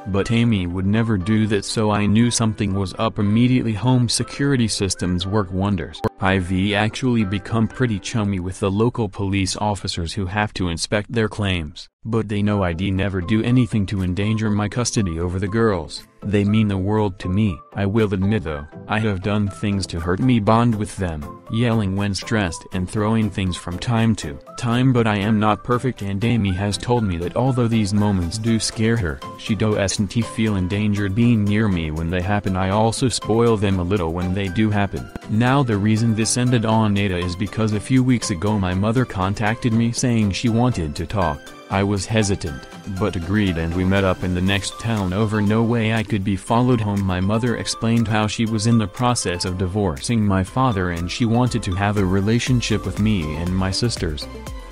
But Amy would never do that, so I knew something was up immediately. Home security systems work wonders. I've actually become pretty chummy with the local police officers who have to inspect their claims, but they know I'd never do anything to endanger my custody over the girls. They mean the world to me. I will admit though, I have done things to hurt me bond with them, yelling when stressed and throwing things from time to time, but I am not perfect, and Amy has told me that although these moments do scare her, she doesn't feel endangered being near me when they happen. I also spoil them a little when they do happen. Now the reason this ended on AITA is because a few weeks ago my mother contacted me saying she wanted to talk. I was hesitant, but agreed, and we met up in the next town over. No way I could be followed home. My mother explained how she was in the process of divorcing my father and she wanted to have a relationship with me and my sisters,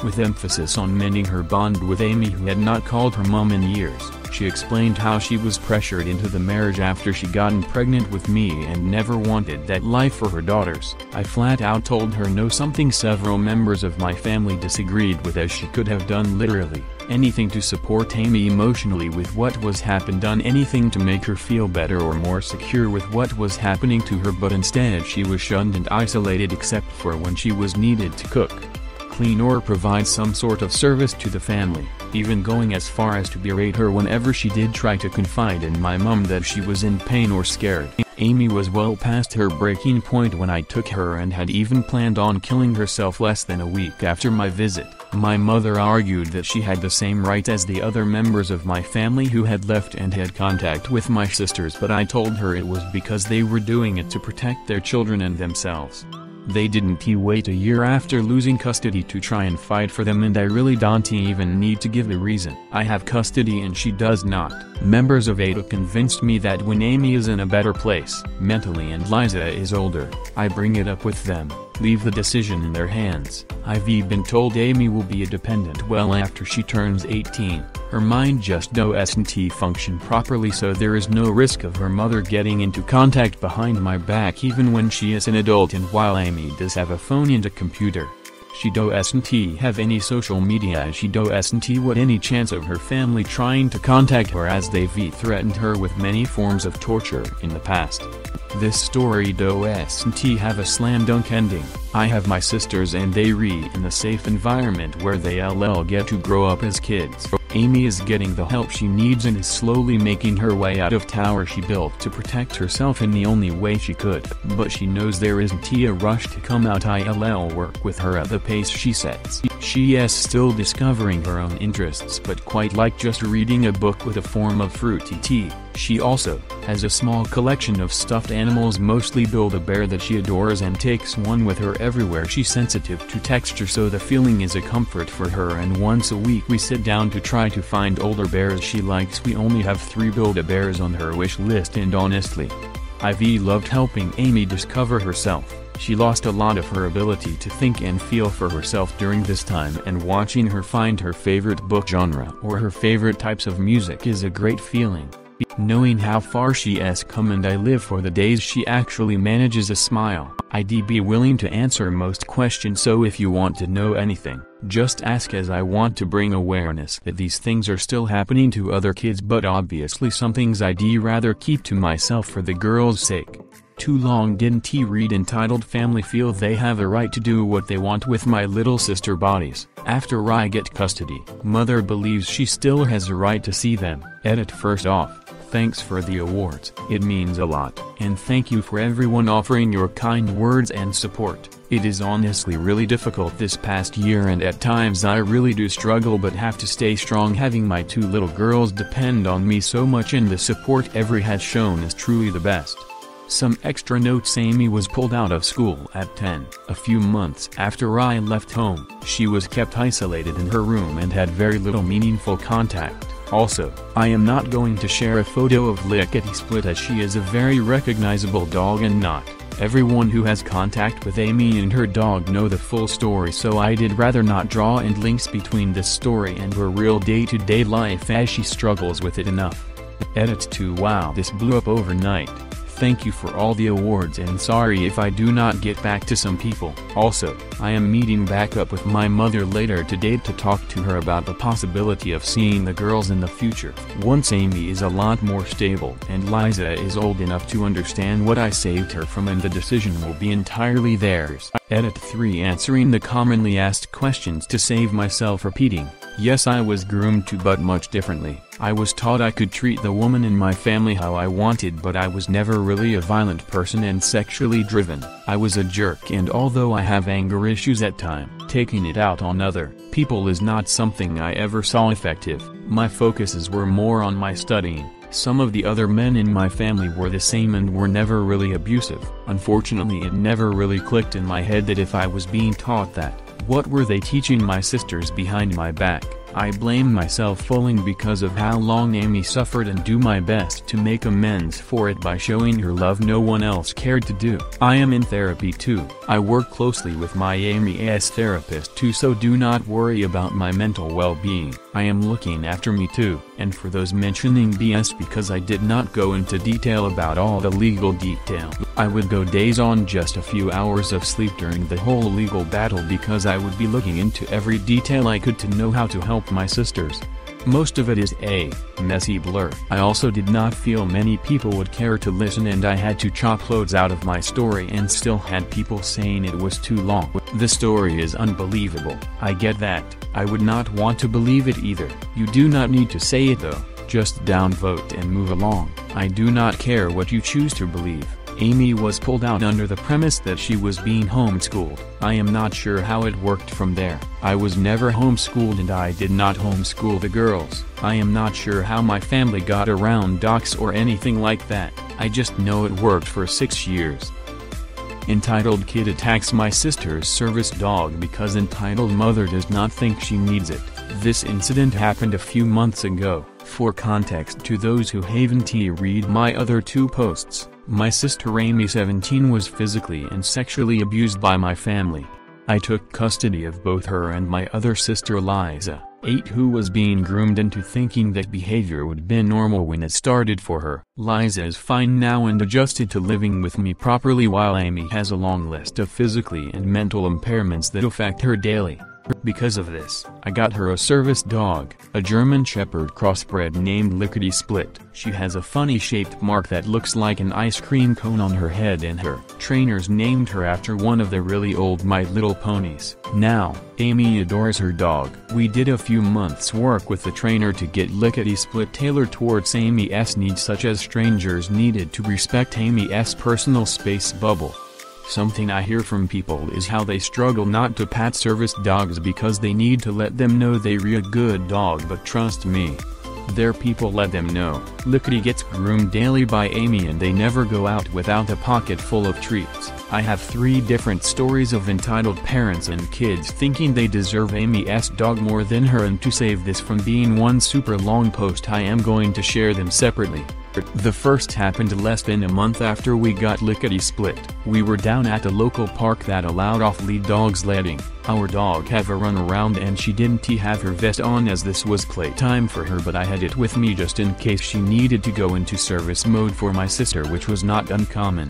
with emphasis on mending her bond with Amy, who had not called her mom in years. She explained how she was pressured into the marriage after she gotten pregnant with me and never wanted that life for her daughters. I flat out told her no, something several members of my family disagreed with, as she could have done literally anything to support Amy emotionally with what was happened, done anything to make her feel better or more secure with what was happening to her, but instead she was shunned and isolated except for when she was needed to cook, clean or provide some sort of service to the family, even going as far as to berate her whenever she did try to confide in my mom that she was in pain or scared. Amy was well past her breaking point when I took her and had even planned on killing herself less than a week after my visit. My mother argued that she had the same right as the other members of my family who had left and had contact with my sisters, but I told her it was because they were doing it to protect their children and themselves. They didn't wait a year after losing custody to try and fight for them, and I really don't even need to give a reason. I have custody and she does not. Members of AITA convinced me that when Amy is in a better place mentally and Liza is older, I bring it up with them, leave the decision in their hands. I've been told Amy will be a dependent well after she turns 18. Her mind just doesn't function properly, so there is no risk of her mother getting into contact behind my back even when she is an adult, and while Amy does have a phone and a computer, she doesn't have any social media, as she doesn't want any chance of her family trying to contact her, as they've threatened her with many forms of torture in the past. This story doesn't have a slam dunk ending. I have my sisters and they in a safe environment where they get to grow up as kids. Amy is getting the help she needs and is slowly making her way out of tower she built to protect herself in the only way she could. But she knows there isn't a rush to come out. I'll work with her at the pace she sets. She is still discovering her own interests, but quite like just reading a book with a form of fruity tea, she also has a small collection of stuffed animals, mostly Build-A-Bear, that she adores and takes one with her everywhere. She's sensitive to texture, so the feeling is a comfort for her, and once a week we sit down to try to find older bears she likes. We only have 3 Build-A-Bears on her wish list, and honestly, I've loved helping Amy discover herself. She lost a lot of her ability to think and feel for herself during this time, and watching her find her favorite book genre or her favorite types of music is a great feeling. Knowing how far she has come, and I live for the days she actually manages a smile. I'd be willing to answer most questions, so if you want to know anything, just ask, as I want to bring awareness that these things are still happening to other kids, but obviously some things I'd rather keep to myself for the girls' sake. Too long didn't he read entitled Family feel they have a right to do what they want with my little sister bodies. After I get custody, mother believes she still has a right to see them. Edit. First off, thanks for the awards, it means a lot, and thank you for everyone offering your kind words and support. It is honestly really difficult this past year, and at times I really do struggle, but have to stay strong having my 2 little girls depend on me so much, and the support every has shown is truly the best. Some extra notes: Amy was pulled out of school at 10. A few months after I left home, she was kept isolated in her room and had very little meaningful contact. Also, I am not going to share a photo of Lickety Split, as she is a very recognizable dog, and not everyone who has contact with Amy and her dog know the full story, so I did rather not draw in links between this story and her real day-to-day life, as she struggles with it enough. Edit. 2 Wow, this blew up overnight. Thank you for all the awards, and sorry if I do not get back to some people. Also, I am meeting back up with my mother later today to talk to her about the possibility of seeing the girls in the future, once Amy is a lot more stable and Liza is old enough to understand what I saved her from, and the decision will be entirely theirs. Edit. 3 Answering the commonly asked questions to save myself repeating. Yes, I was groomed too, but much differently. I was taught I could treat the woman in my family how I wanted, but I was never really a violent person and sexually driven. I was a jerk, and although I have anger issues at times, taking it out on other people is not something I ever saw effective. My focuses were more on my studying. Some of the other men in my family were the same and were never really abusive. Unfortunately, it never really clicked in my head that if I was being taught that, what were they teaching my sisters behind my back? I blame myself fully because of how long Amy suffered, and do my best to make amends for it by showing her love no one else cared to do. I am in therapy too. I work closely with my Amy's therapist too, so do not worry about my mental well-being. I am looking after me too. And for those mentioning BS because I did not go into detail about all the legal detail, I would go days on just a few hours of sleep during the whole legal battle, because I would be looking into every detail I could to know how to help my sisters. Most of it is a messy blur. I also did not feel many people would care to listen, and I had to chop loads out of my story, and still had people saying it was too long. The story is unbelievable. I get that. I would not want to believe it either. You do not need to say it though. Just downvote and move along. I do not care what you choose to believe. Amy was pulled out under the premise that she was being homeschooled. I am not sure how it worked from there. I was never homeschooled, and I did not homeschool the girls. I am not sure how my family got around docs or anything like that. I just know it worked for 6 years. Entitled Kid attacks my sister's service dog because entitled mother does not think she needs it. This incident happened a few months ago. For context to those who haven't read my other 2 posts, my sister Amy 17 was physically and sexually abused by my family. I took custody of both her and my other sister Liza, 8, who was being groomed into thinking that behavior would be normal when it started for her. Liza is fine now and adjusted to living with me properly, while Amy has a long list of physically and mental impairments that affect her daily. Because of this, I got her a service dog, a German Shepherd crossbred named Lickety Split. She has a funny shaped mark that looks like an ice cream cone on her head, and her trainers named her after one of the really old My Little Ponies. Now, Amy adores her dog. We did a few months work with the trainer to get Lickety Split tailored towards Amy's needs, such as strangers needed to respect Amy's personal space bubble. Something I hear from people is how they struggle not to pat service dogs because they need to let them know they're a good dog, but trust me, their people let them know. Lickety gets groomed daily by Amy, and they never go out without a pocket full of treats. I have 3 different stories of entitled parents and kids thinking they deserve Amy's dog more than her, and to save this from being one super long post I am going to share them separately. The first happened less than a month after we got lickety-split. We were down at a local park that allowed off-lead dog sledding. Our dog have a run around and she didn't have her vest on as this was playtime for her, but I had it with me just in case she needed to go into service mode for my sister, which was not uncommon.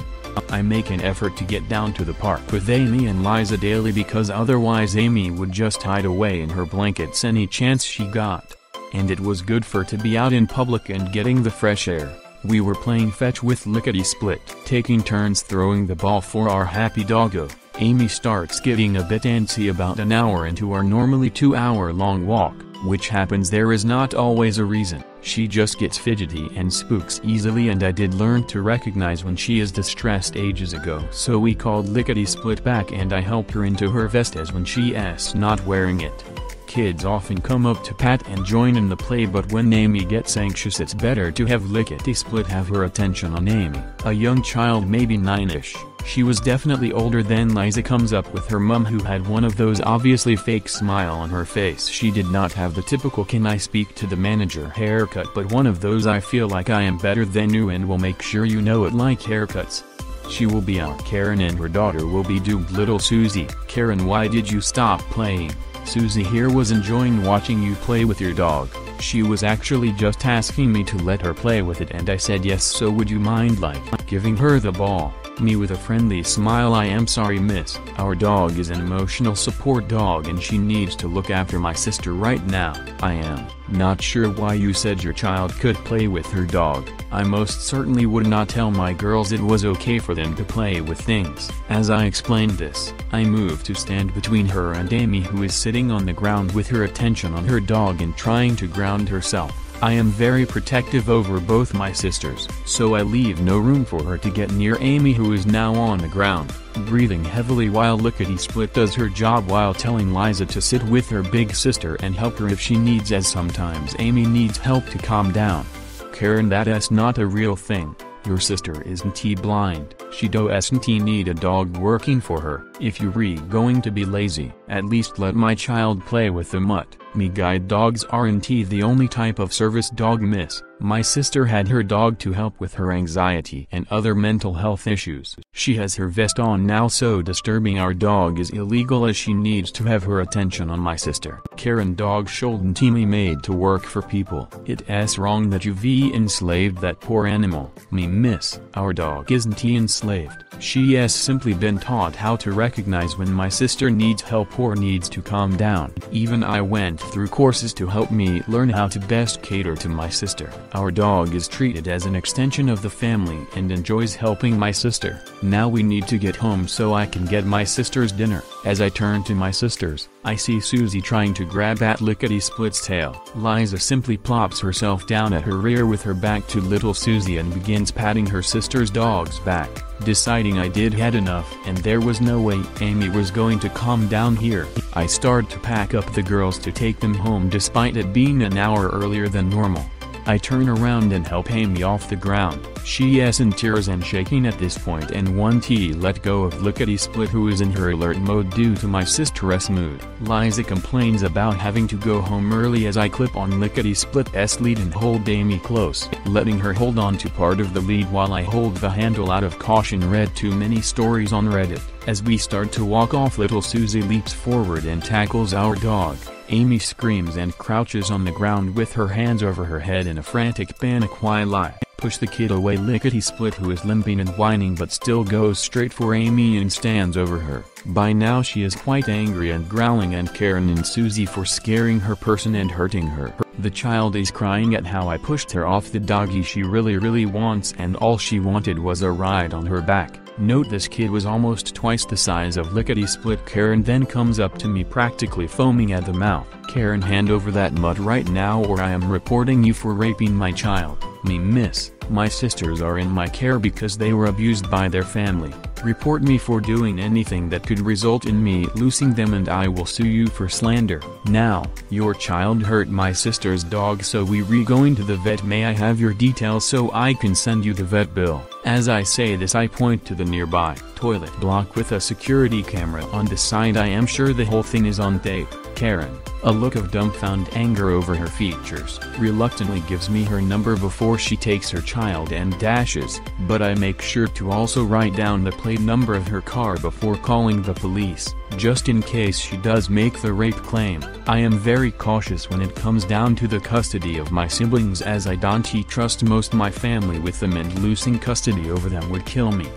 I make an effort to get down to the park with Amy and Liza daily because otherwise Amy would just hide away in her blankets any chance she got. And it was good for her to be out in public and getting the fresh air. We were playing fetch with lickety-split, taking turns throwing the ball for our happy doggo. Amy starts getting a bit antsy about an hour into our normally 2-hour-long walk, which happens. There is not always a reason. She just gets fidgety and spooks easily, and I did learn to recognize when she is distressed ages ago. So we called lickety-split back and I helped her into her vest as when she's not wearing it. Kids often come up to pat and join in the play, but when Amy gets anxious it's better to have lickety-split have her attention on Amy. A young child, maybe 9-ish. She was definitely older than Liza comes up with her mum, who had one of those obviously fake smile on her face. She did not have the typical "can I speak to the manager" haircut, but one of those "I feel like I am better than you and will make sure you know it" like haircuts. She will be out. Karen and her daughter will be dubbed Little Susie. Karen: why did you stop playing? Susie here was enjoying watching you play with your dog. She was actually just asking me to let her play with it and I said yes, so would you mind giving her the ball? Me with a friendly smile: I am sorry miss. Our dog is an emotional support dog and she needs to look after my sister right now. I am not sure why you said your child could play with her dog. I most certainly would not tell my girls it was okay for them to play with things. As I explained this, I moved to stand between her and Amy, who is sitting on the ground with her attention on her dog and trying to ground herself. I am very protective over both my sisters, so I leave no room for her to get near Amy, who is now on the ground, breathing heavily while lickety-split does her job while telling Liza to sit with her big sister and help her if she needs, as sometimes Amy needs help to calm down. Karen: that's not a real thing. Your sister isn't blind. She doesn't need a dog working for her. If you're going to be lazy, at least let my child play with the mutt. Me guide dogs aren't the only type of service dog miss. My sister had her dog to help with her anxiety and other mental health issues. She has her vest on now, so disturbing our dog is illegal as she needs to have her attention on my sister. Karen: dog shouldn't be made to work for people. It's wrong that you've enslaved that poor animal. Me miss, our dog isn't enslaved. She has simply been taught how to recognize when my sister needs help or needs to calm down. Even I went through courses to help me learn how to best cater to my sister. Our dog is treated as an extension of the family and enjoys helping my sister. Now we need to get home so I can get my sister's dinner. As I turn to my sisters, I see Susie trying to grab at lickety-split's tail. Liza simply plops herself down at her rear with her back to little Susie and begins patting her sister's dog's back. Deciding I did had enough and there was no way Amy was going to calm down here, I start to pack up the girls to take them home despite it being an hour earlier than normal. I turn around and help Amy off the ground. She is in tears and shaking at this point and won't let go of lickety-split, who is in her alert mode due to my sister's mood. Liza complains about having to go home early as I clip on lickety-split's lead and hold Amy close, letting her hold on to part of the lead while I hold the handle out of caution. Read too many stories on Reddit. As we start to walk off, little Susie leaps forward and tackles our dog. Amy screams and crouches on the ground with her hands over her head in a frantic panic while I push the kid away. Lickety-split, who is limping and whining but still goes straight for Amy and stands over her. By now she is quite angry and growling at Karen and Susie for scaring her person and hurting her. The child is crying at how I pushed her off the doggy she really wants, and all she wanted was a ride on her back. Note this kid was almost twice the size of lickety-split. Karen then comes up to me practically foaming at the mouth. Karen, hand over that mutt right now or I am reporting you for raping my child. Me miss, my sisters are in my care because they were abused by their family. Report me for doing anything that could result in me losing them and I will sue you for slander. Now, your child hurt my sister's dog, so we going to the vet. May I have your details so I can send you the vet bill? As I say this I point to the nearby toilet block with a security camera on the side. I am sure the whole thing is on tape. Karen, a look of dumbfounded anger over her features, reluctantly gives me her number before she takes her child and dashes, but I make sure to also write down the plate number of her car before calling the police, just in case she does make the rape claim. I am very cautious when it comes down to the custody of my siblings, as I don't trust most my family with them, and losing custody over them would kill me.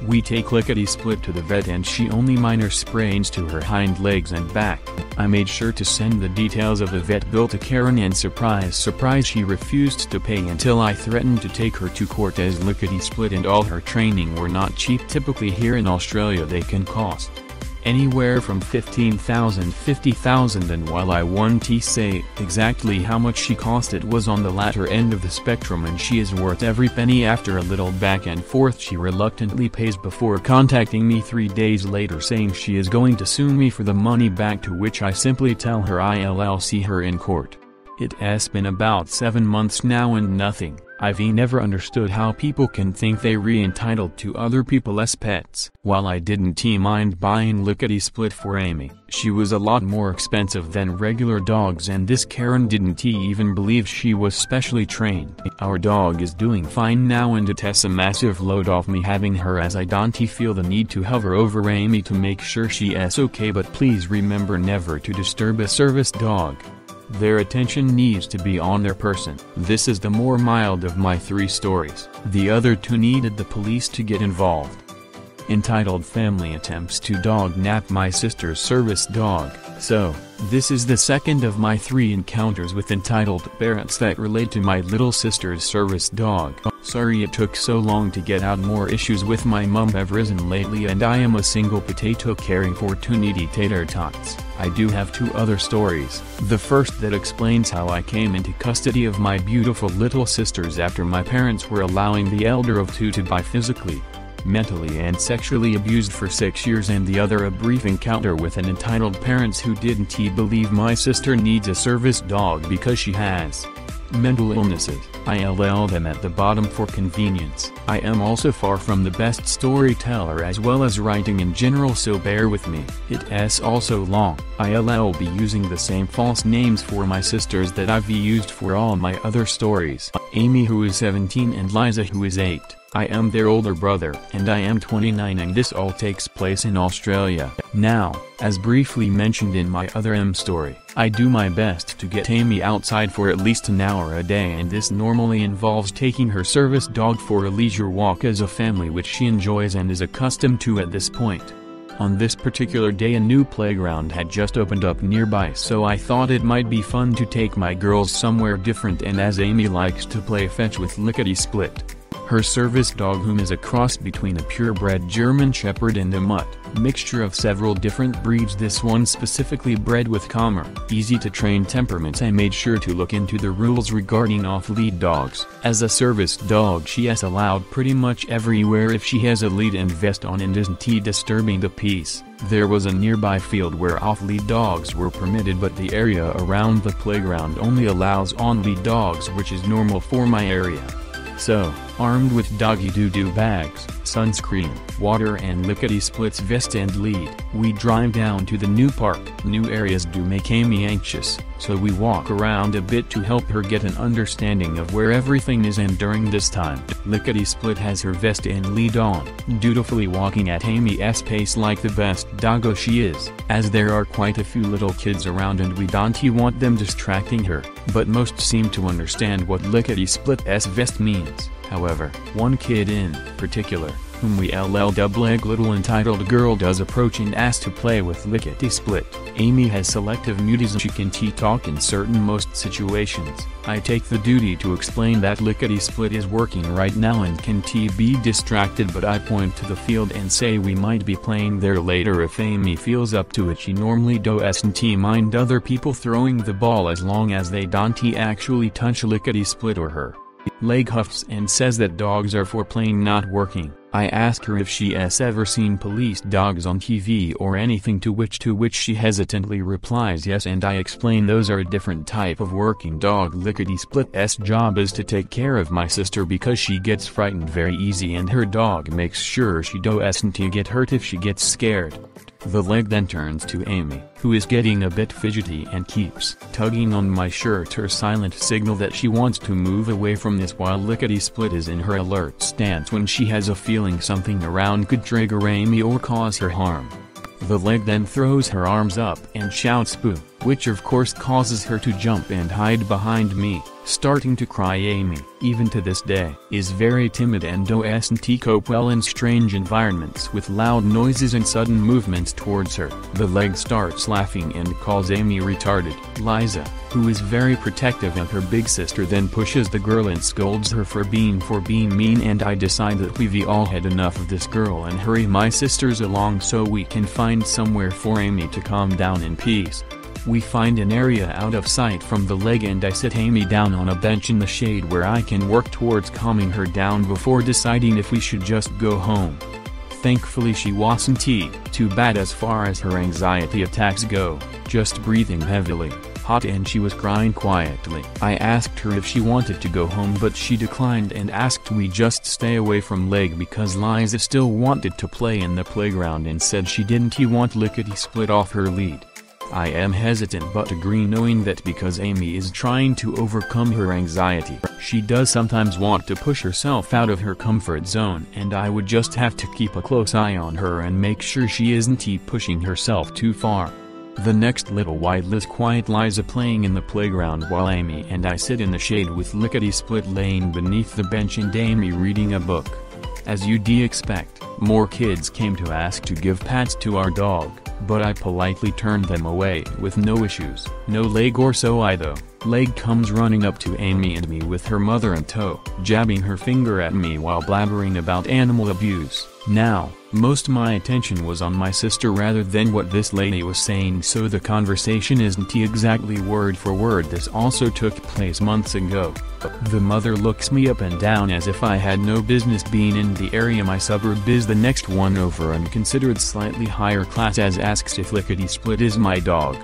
We take Lickety-Split to the vet and she only minor sprains to her hind legs and back. I made sure to send the details of the vet bill to Karen, and surprise surprise, she refused to pay until I threatened to take her to court, as Lickety-Split and all her training were not cheap. Typically here in Australia they can cost anywhere from $15,000 $50,000, and while I won't say exactly how much she cost, it was on the latter end of the spectrum, and she is worth every penny. After a little back and forth, she reluctantly pays before contacting me 3 days later saying she is going to sue me for the money back, to which I simply tell her I'll see her in court. It has been about 7 months now and nothing. I've never understood how people can think they entitled to other people's pets. While I didn't mind buying Lickety-Split for Amy, she was a lot more expensive than regular dogs, and this Karen didn't even believe she was specially trained. Our dog is doing fine now, and it has a massive load off me having her, as I don't feel the need to hover over Amy to make sure she is okay. But please remember never to disturb a service dog. Their attention needs to be on their person. This is the more mild of my 3 stories. The other 2 needed the police to get involved. Entitled Family Attempts to Dog Nap My Sister's Service Dog. So, this is the second of my 3 encounters with entitled parents that relate to my little sister's service dog. Sorry it took so long to get out. More issues with my mum have risen lately, and I am a single potato caring for 2 needy tater tots. I do have 2 other stories. The first that explains how I came into custody of my beautiful little sisters after my parents were allowing the elder of 2 to be physically, mentally and sexually abused for 6 years, and the other a brief encounter with an entitled parents who didn't believe my sister needs a service dog because she has mental illnesses. I'll them at the bottom for convenience. I am also far from the best storyteller as well as writing in general, so bear with me. It is also long. I'll be using the same false names for my sisters that I've used for all my other stories. Amy, who is 17, and Liza, who is 8. I am their older brother, and I am 29, and this all takes place in Australia. Now, as briefly mentioned in my other story, I do my best to get Amy outside for at least an hour a day, and this normally involves taking her service dog for a leisure walk as a family, which she enjoys and is accustomed to at this point. On this particular day a new playground had just opened up nearby, so I thought it might be fun to take my girls somewhere different, and as Amy likes to play fetch with Lickety-Split, her service dog, whom is a cross between a purebred German Shepherd and a mutt, mixture of several different breeds, this one specifically bred with calmer, easy-to-train temperaments. I made sure to look into the rules regarding off-lead dogs. As a service dog, she is allowed pretty much everywhere if she has a lead and vest on and isn't disturbing the peace. There was a nearby field where off-lead dogs were permitted, but the area around the playground only allows on-lead dogs, which is normal for my area. So, armed with doggy doo-doo bags, sunscreen, water and Lickety-Split's vest and lead, we drive down to the new park. New areas do make Amy anxious, so we walk around a bit to help her get an understanding of where everything is, and during this time, Lickety-Split has her vest and lead on, dutifully walking at Amy's pace like the best doggo she is, as there are quite a few little kids around and we don't want them distracting her, but most seem to understand what Lickety-Split's vest means. However, one kid in particular, whom we double-egg little entitled girl, does approach and ask to play with Lickety-Split. Amy has selective mutism, she can talk in certain most situations. I take the duty to explain that Lickety-Split is working right now and can be distracted, but I point to the field and say we might be playing there later if Amy feels up to it. She normally doesn't mind other people throwing the ball as long as they don't actually touch Lickety-Split or her leg, huffs and says that dogs are for playing, not working. I ask her if she has ever seen police dogs on TV or anything, to which she hesitantly replies yes, and I explain those are a different type of working dog. Lickety-Split's job is to take care of my sister because she gets frightened very easy, and her dog makes sure she doesn't get hurt if she gets scared. The leg then turns to Amy, who is getting a bit fidgety and keeps tugging on my shirt, her silent signal that she wants to move away from this, while Lickety-Split is in her alert stance when she has a feeling something around could trigger Amy or cause her harm. The leg then throws her arms up and shouts boo, which of course causes her to jump and hide behind me, starting to cry. Amy, even to this day, is very timid and doesn't cope well in strange environments with loud noises and sudden movements towards her. The leg starts laughing and calls Amy retarded. Liza, who is very protective of her big sister, then pushes the girl and scolds her for being mean, and I decide that we've all had enough of this girl and hurry my sisters along so we can find somewhere for Amy to calm down in peace. We find an area out of sight from the leg and I sit Amy down on a bench in the shade where I can work towards calming her down before deciding if we should just go home. Thankfully she wasn't too bad as far as her anxiety attacks go, just breathing heavily, hot, and she was crying quietly. I asked her if she wanted to go home, but she declined and asked we just stay away from leg because Liza still wanted to play in the playground and said she didn't want Lickety-Split off her lead. I am hesitant but agree, knowing that because Amy is trying to overcome her anxiety, she does sometimes want to push herself out of her comfort zone, and I would just have to keep a close eye on her and make sure she isn't pushing herself too far. The next little while is quiet Liza playing in the playground while Amy and I sit in the shade with Lickety-Split laying beneath the bench and Amy reading a book. As you'd expect, more kids came to ask to give pats to our dog, but I politely turned them away with no issues. No leg or so either. Leg comes running up to Amy and me with her mother in tow, jabbing her finger at me while blabbering about animal abuse. Now, most of my attention was on my sister rather than what this lady was saying, so the conversation isn't exactly word for word. This also took place months ago. The mother looks me up and down as if I had no business being in the area. My suburb is the next one over and considered slightly higher class, as asks if Lickety-Split is my dog.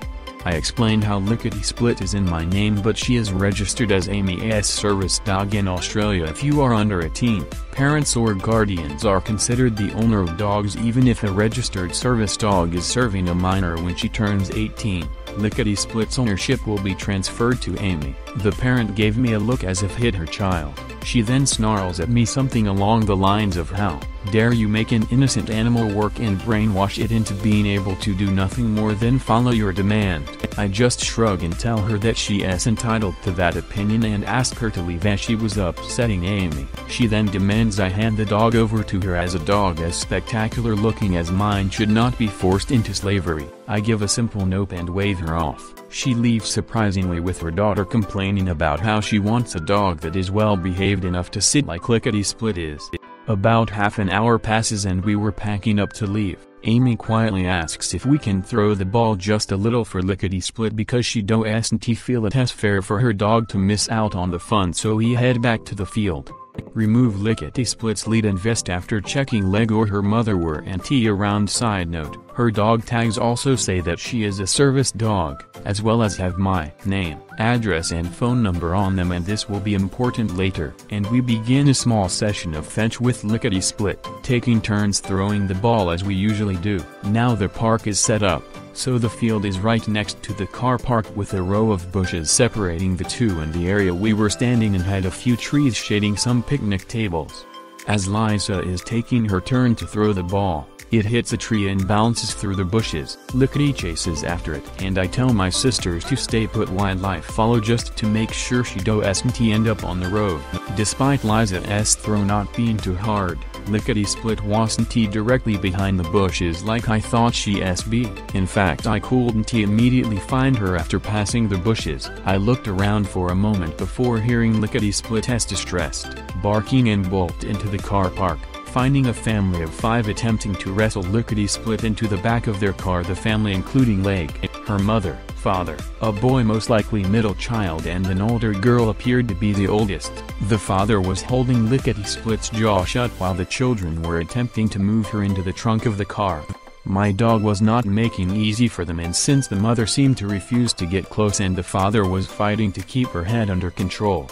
I explained how Lickety-Split is in my name, but she is registered as Amy's service dog in Australia. If you are under 18, parents or guardians are considered the owner of dogs even if a registered service dog is serving a minor when she turns 18. Lickety-Split's ownership will be transferred to Amy. The parent gave me a look as if hit her child. She then snarls at me something along the lines of, "How dare you make an innocent animal work and brainwash it into being able to do nothing more than follow your demand." I just shrug and tell her that she is entitled to that opinion and ask her to leave as she was upsetting Amy. She then demands I hand the dog over to her, as a dog as spectacular looking as mine should not be forced into slavery. I give a simple nope and wave her off. She leaves surprisingly, with her daughter complaining about how she wants a dog that is well behaved enough to sit like Lickety-Split is. About half an hour passes and we were packing up to leave. Amy quietly asks if we can throw the ball just a little for Lickety-Split because she doesn't feel it is fair for her dog to miss out on the fun, so we head back to the field. Remove Lickety-Split's lead and vest after checking leg or her mother were around. Side note, her dog tags also say that she is a service dog, as well as have my name, address and phone number on them, and this will be important later. And we begin a small session of fetch with Lickety-Split, taking turns throwing the ball as we usually do. Now the park is set up, so the field is right next to the car park with a row of bushes separating the two, and the area we were standing in had a few trees shading some picnic tables. As Liza is taking her turn to throw the ball, it hits a tree and bounces through the bushes. Lickety chases after it, and I tell my sisters to stay put while I follow just to make sure she doesn't end up on the road. Despite Liza's throw not being too hard, Lickety-Split wasn't directly behind the bushes like I thought she'd be. In fact, I couldn't immediately find her after passing the bushes. I looked around for a moment before hearing Lickety-Split's distressed barking and bolted into the car park. Finding a family of 5 attempting to wrestle Lickety-Split into the back of their car, the family including Leg, her mother, father, a boy most likely middle child, and an older girl appeared to be the oldest. The father was holding Lickety-Split's jaw shut while the children were attempting to move her into the trunk of the car. My dog was not making easy for them, and since the mother seemed to refuse to get close and the father was fighting to keep her head under control,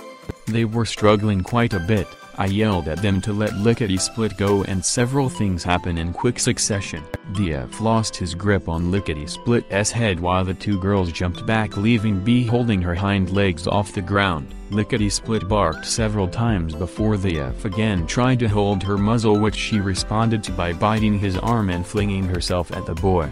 they were struggling quite a bit. I yelled at them to let Lickety-Split go, and several things happen in quick succession. The F lost his grip on Lickety-Split's head while the two girls jumped back, leaving B holding her hind legs off the ground. Lickety-Split barked several times before the F again tried to hold her muzzle, which she responded to by biting his arm and flinging herself at the boy,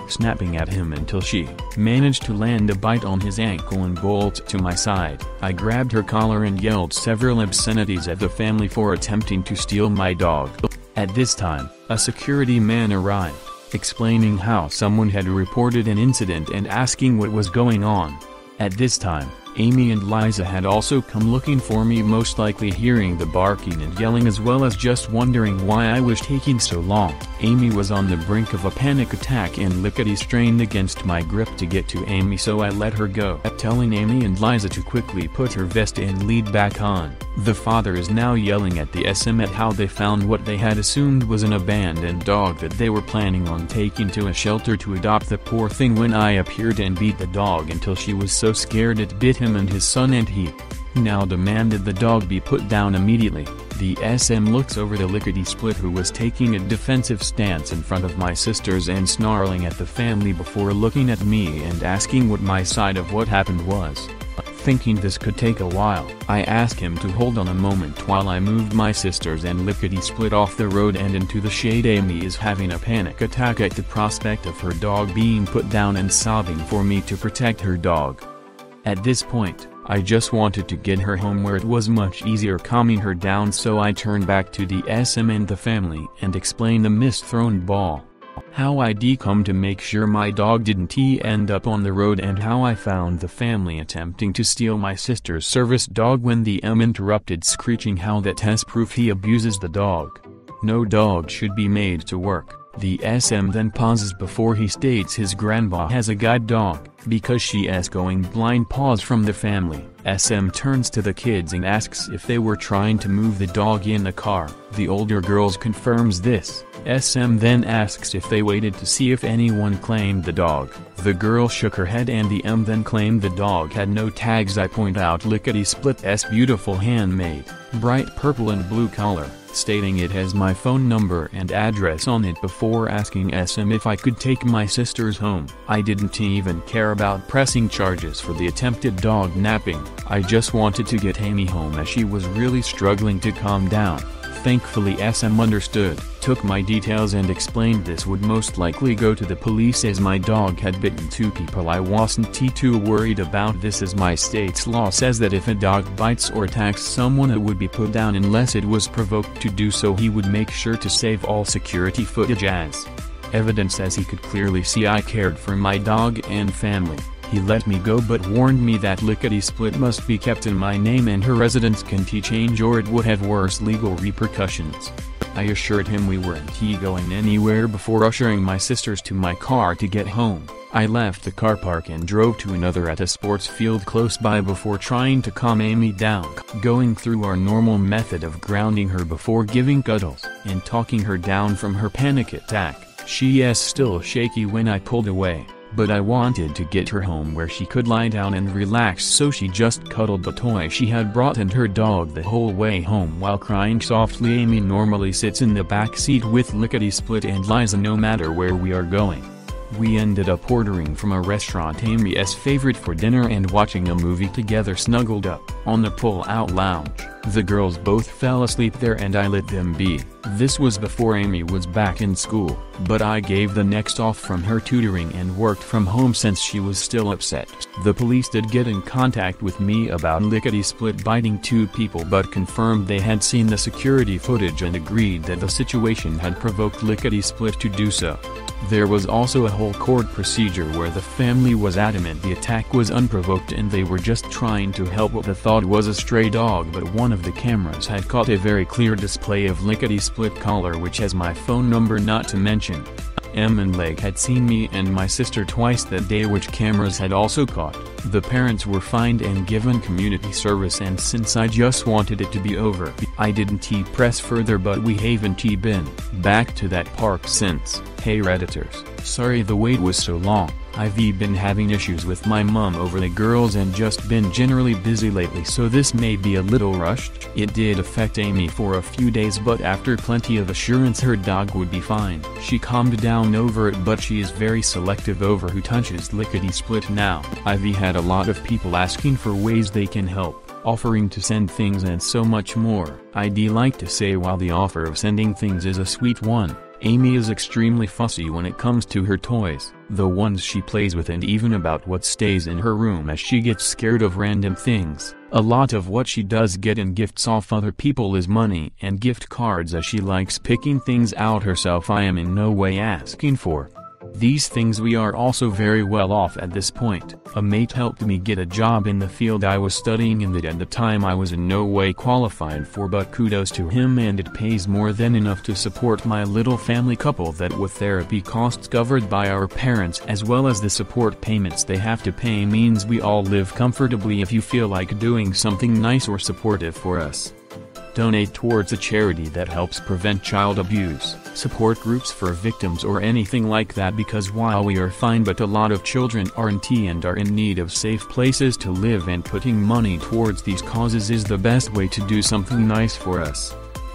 snapping at him until she managed to land a bite on his ankle and bolt to my side. I grabbed her collar and yelled several obscenities at the family for attempting to steal my dog. At this time, a security man arrived, explaining how someone had reported an incident and asking what was going on. At this time, Amy and Liza had also come looking for me, most likely hearing the barking and yelling as well as just wondering why I was taking so long. Amy was on the brink of a panic attack and Lickety strained against my grip to get to Amy, so I let her go, telling Amy and Liza to quickly put her vest and lead back on. The father is now yelling at the SM at how they found what they had assumed was an abandoned dog that they were planning on taking to a shelter to adopt the poor thing, when I appeared and beat the dog until she was so scared it bit him and his son, and he now demanded the dog be put down immediately. The SM looks over the Lickety-Split, who was taking a defensive stance in front of my sisters and snarling at the family before looking at me and asking what my side of what happened was. Thinking this could take a while, I asked him to hold on a moment while I moved my sisters and Lickety-Split off the road and into the shade. Amy is having a panic attack at the prospect of her dog being put down and sobbing for me to protect her dog. At this point, I just wanted to get her home where it was much easier calming her down, so I turned back to the SM and the family and explained the misthrown ball, how I'd come to make sure my dog didn't end up on the road, and how I found the family attempting to steal my sister's service dog when the M interrupted, screeching how that has proof he abuses the dog. No dog should be made to work. The SM then pauses before he states his grandma has a guide dog, because she is going blind. Pause from the family. SM turns to the kids and asks if they were trying to move the dog in the car. The older girls confirms this. SM then asks if they waited to see if anyone claimed the dog. The girl shook her head and the M then claimed the dog had no tags. I point out Lickety-Split's beautiful handmade, bright purple and blue collar, stating it has my phone number and address on it before asking SM if I could take my sisters home. I didn't even care about pressing charges for the attempted dog napping. I just wanted to get Amy home as she was really struggling to calm down. Thankfully SM understood, took my details and explained this would most likely go to the police as my dog had bitten 2 people. I wasn't too worried about this as my state's law says that if a dog bites or attacks someone it would be put down unless it was provoked to do so. He would make sure to save all security footage as evidence, as he could clearly see I cared for my dog and family. He let me go but warned me that Lickety-Split must be kept in my name and her residence can't change or it would have worse legal repercussions. I assured him we weren't going anywhere before ushering my sisters to my car to get home. I left the car park and drove to another at a sports field close by before trying to calm Amy down, going through our normal method of grounding her before giving cuddles and talking her down from her panic attack. She is still shaky when I pulled away, but I wanted to get her home where she could lie down and relax, so she just cuddled the toy she had brought and her dog the whole way home while crying softly. Amy normally sits in the back seat with Lickety-Split and Liza no matter where we are going. We ended up ordering from a restaurant Amy's favorite for dinner and watching a movie together snuggled up on the pull-out lounge. The girls both fell asleep there and I let them be. This was before Amy was back in school, but I gave the next off from her tutoring and worked from home since she was still upset. The police did get in contact with me about Lickety-Split biting 2 people but confirmed they had seen the security footage and agreed that the situation had provoked Lickety-Split to do so. There was also a whole court procedure where the family was adamant the attack was unprovoked and they were just trying to help what they thought was a stray dog, but one of the cameras had caught a very clear display of Lickety-Split collar, which has my phone number not to mention. M and Leg had seen me and my sister twice that day, which cameras had also caught. The parents were fined and given community service, and since I just wanted it to be over, I didn't press further, but we haven't been back to that park since. Hey Redditors, sorry the wait was so long. I've been having issues with my mum over the girls and just been generally busy lately, so this may be a little rushed. It did affect Amy for a few days, but after plenty of assurance her dog would be fine, she calmed down over it, but she is very selective over who touches lickety-split now. I've had a lot of people asking for ways they can help, offering to send things and so much more. I'd like to say while the offer of sending things is a sweet one, Amy is extremely fussy when it comes to her toys, the ones she plays with, and even about what stays in her room, as she gets scared of random things. A lot of what she does get in gifts off other people is money and gift cards, as she likes picking things out herself I am in no way asking for. These things. We are also very well off at this point. A mate helped me get a job in the field I was studying in that at the time I was in no way qualified for, but kudos to him, and it pays more than enough to support my little family couple, that with therapy costs covered by our parents as well as the support payments they have to pay means we all live comfortably. If you feel like doing something nice or supportive for us, donate towards a charity that helps prevent child abuse, support groups for victims, or anything like that, because while we are fine but a lot of children aren't and are in need of safe places to live, and putting money towards these causes is the best way to do something nice for us.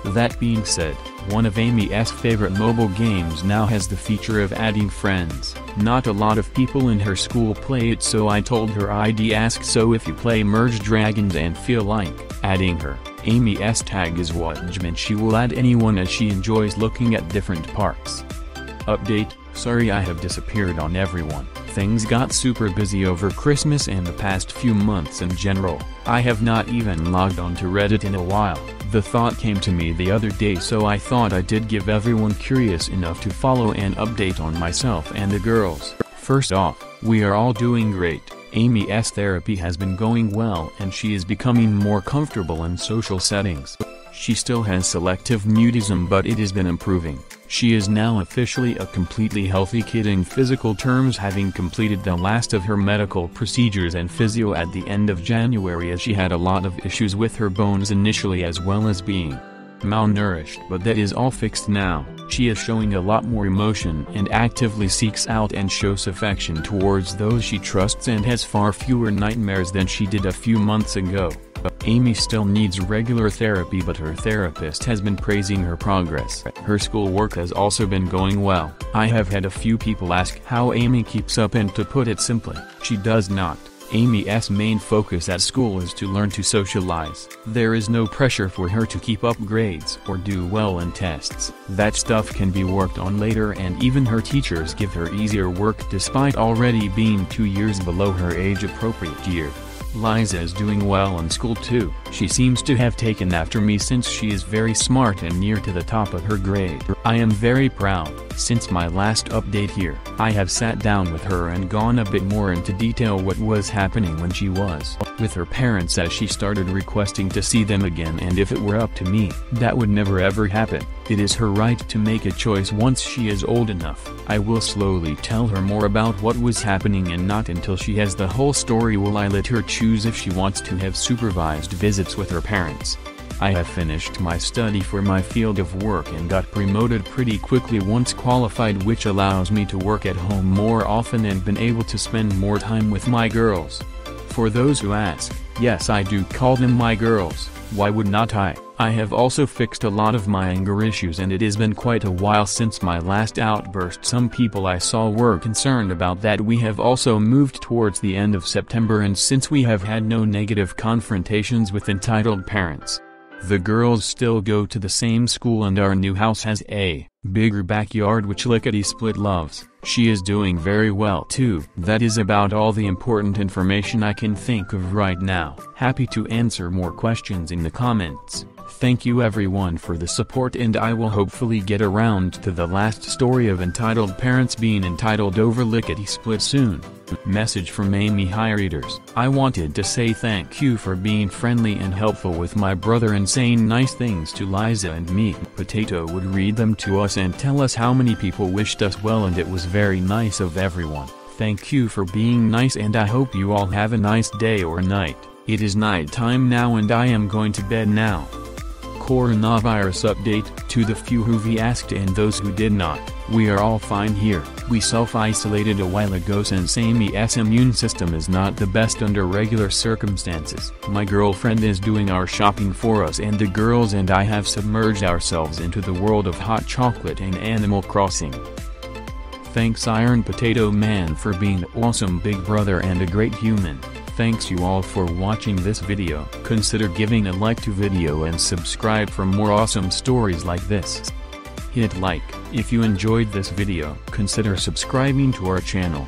That being said, one of Amy's favorite mobile games now has the feature of adding friends. Not a lot of people in her school play it, so I told her I'd ask. So if you play Merge Dragons and feel like adding her, Amy's tag is Watchman. She will add anyone as she enjoys looking at different parks. Update: sorry I have disappeared on everyone. Things got super busy over Christmas and the past few months in general. I have not even logged on to Reddit in a while. The thought came to me the other day, so I thought I did give everyone curious enough to follow an update on myself and the girls. First off, we are all doing great. Amy's therapy has been going well and she is becoming more comfortable in social settings. She still has selective mutism, but it has been improving. She is now officially a completely healthy kid in physical terms, having completed the last of her medical procedures and physio at the end of January, as she had a lot of issues with her bones initially as well as being malnourished, but that is all fixed now. She is showing a lot more emotion and actively seeks out and shows affection towards those she trusts, and has far fewer nightmares than she did a few months ago. Amy still needs regular therapy, but her therapist has been praising her progress. Her schoolwork has also been going well. I have had a few people ask how Amy keeps up, and to put it simply, she does not. Amy's main focus at school is to learn to socialize. There is no pressure for her to keep up grades or do well in tests. That stuff can be worked on later, and even her teachers give her easier work despite already being 2 years below her age-appropriate year. Liza is doing well in school too. She seems to have taken after me since she is very smart and near to the top of her grade. I am very proud. Since my last update here, I have sat down with her and gone a bit more into detail what was happening when she was with her parents, as she started requesting to see them again, and if it were up to me, that would never ever happen. It is her right to make a choice once she is old enough. I will slowly tell her more about what was happening, and not until she has the whole story will I let her choose if she wants to have supervised visits with her parents. I have finished my study for my field of work and got promoted pretty quickly once qualified, which allows me to work at home more often and been able to spend more time with my girls. For those who ask, yes, I do call them my girls. Why would not I? I have also fixed a lot of my anger issues, and it has been quite a while since my last outburst. Some people I saw were concerned about that. We have also moved towards the end of September, and since we have had no negative confrontations with entitled parents, the girls still go to the same school, and our new house has a bigger backyard which Lickety-Split loves. She is doing very well too. That is about all the important information I can think of right now. Happy to answer more questions in the comments. Thank you everyone for the support, and I will hopefully get around to the last story of entitled parents being entitled over Lickety-Split soon. Message from Amy. Hi readers, I wanted to say thank you for being friendly and helpful with my brother and saying nice things to Liza and me. Potato would read them to us and tell us how many people wished us well, and it was very nice of everyone. Thank you for being nice, and I hope you all have a nice day or night. It is night time now and I am going to bed now. Coronavirus update: To the few who asked and those who did not, we are all fine here. We self-isolated a while ago since Sammy's immune system is not the best under regular circumstances. My girlfriend is doing our shopping for us and the girls and I have submerged ourselves into the world of hot chocolate and Animal Crossing. Thanks Iron Potato Man for being the awesome big brother and a great human. Thanks you all for watching this video. Consider giving a like to video and subscribe for more awesome stories like this. Hit like if you enjoyed this video. Consider subscribing to our channel.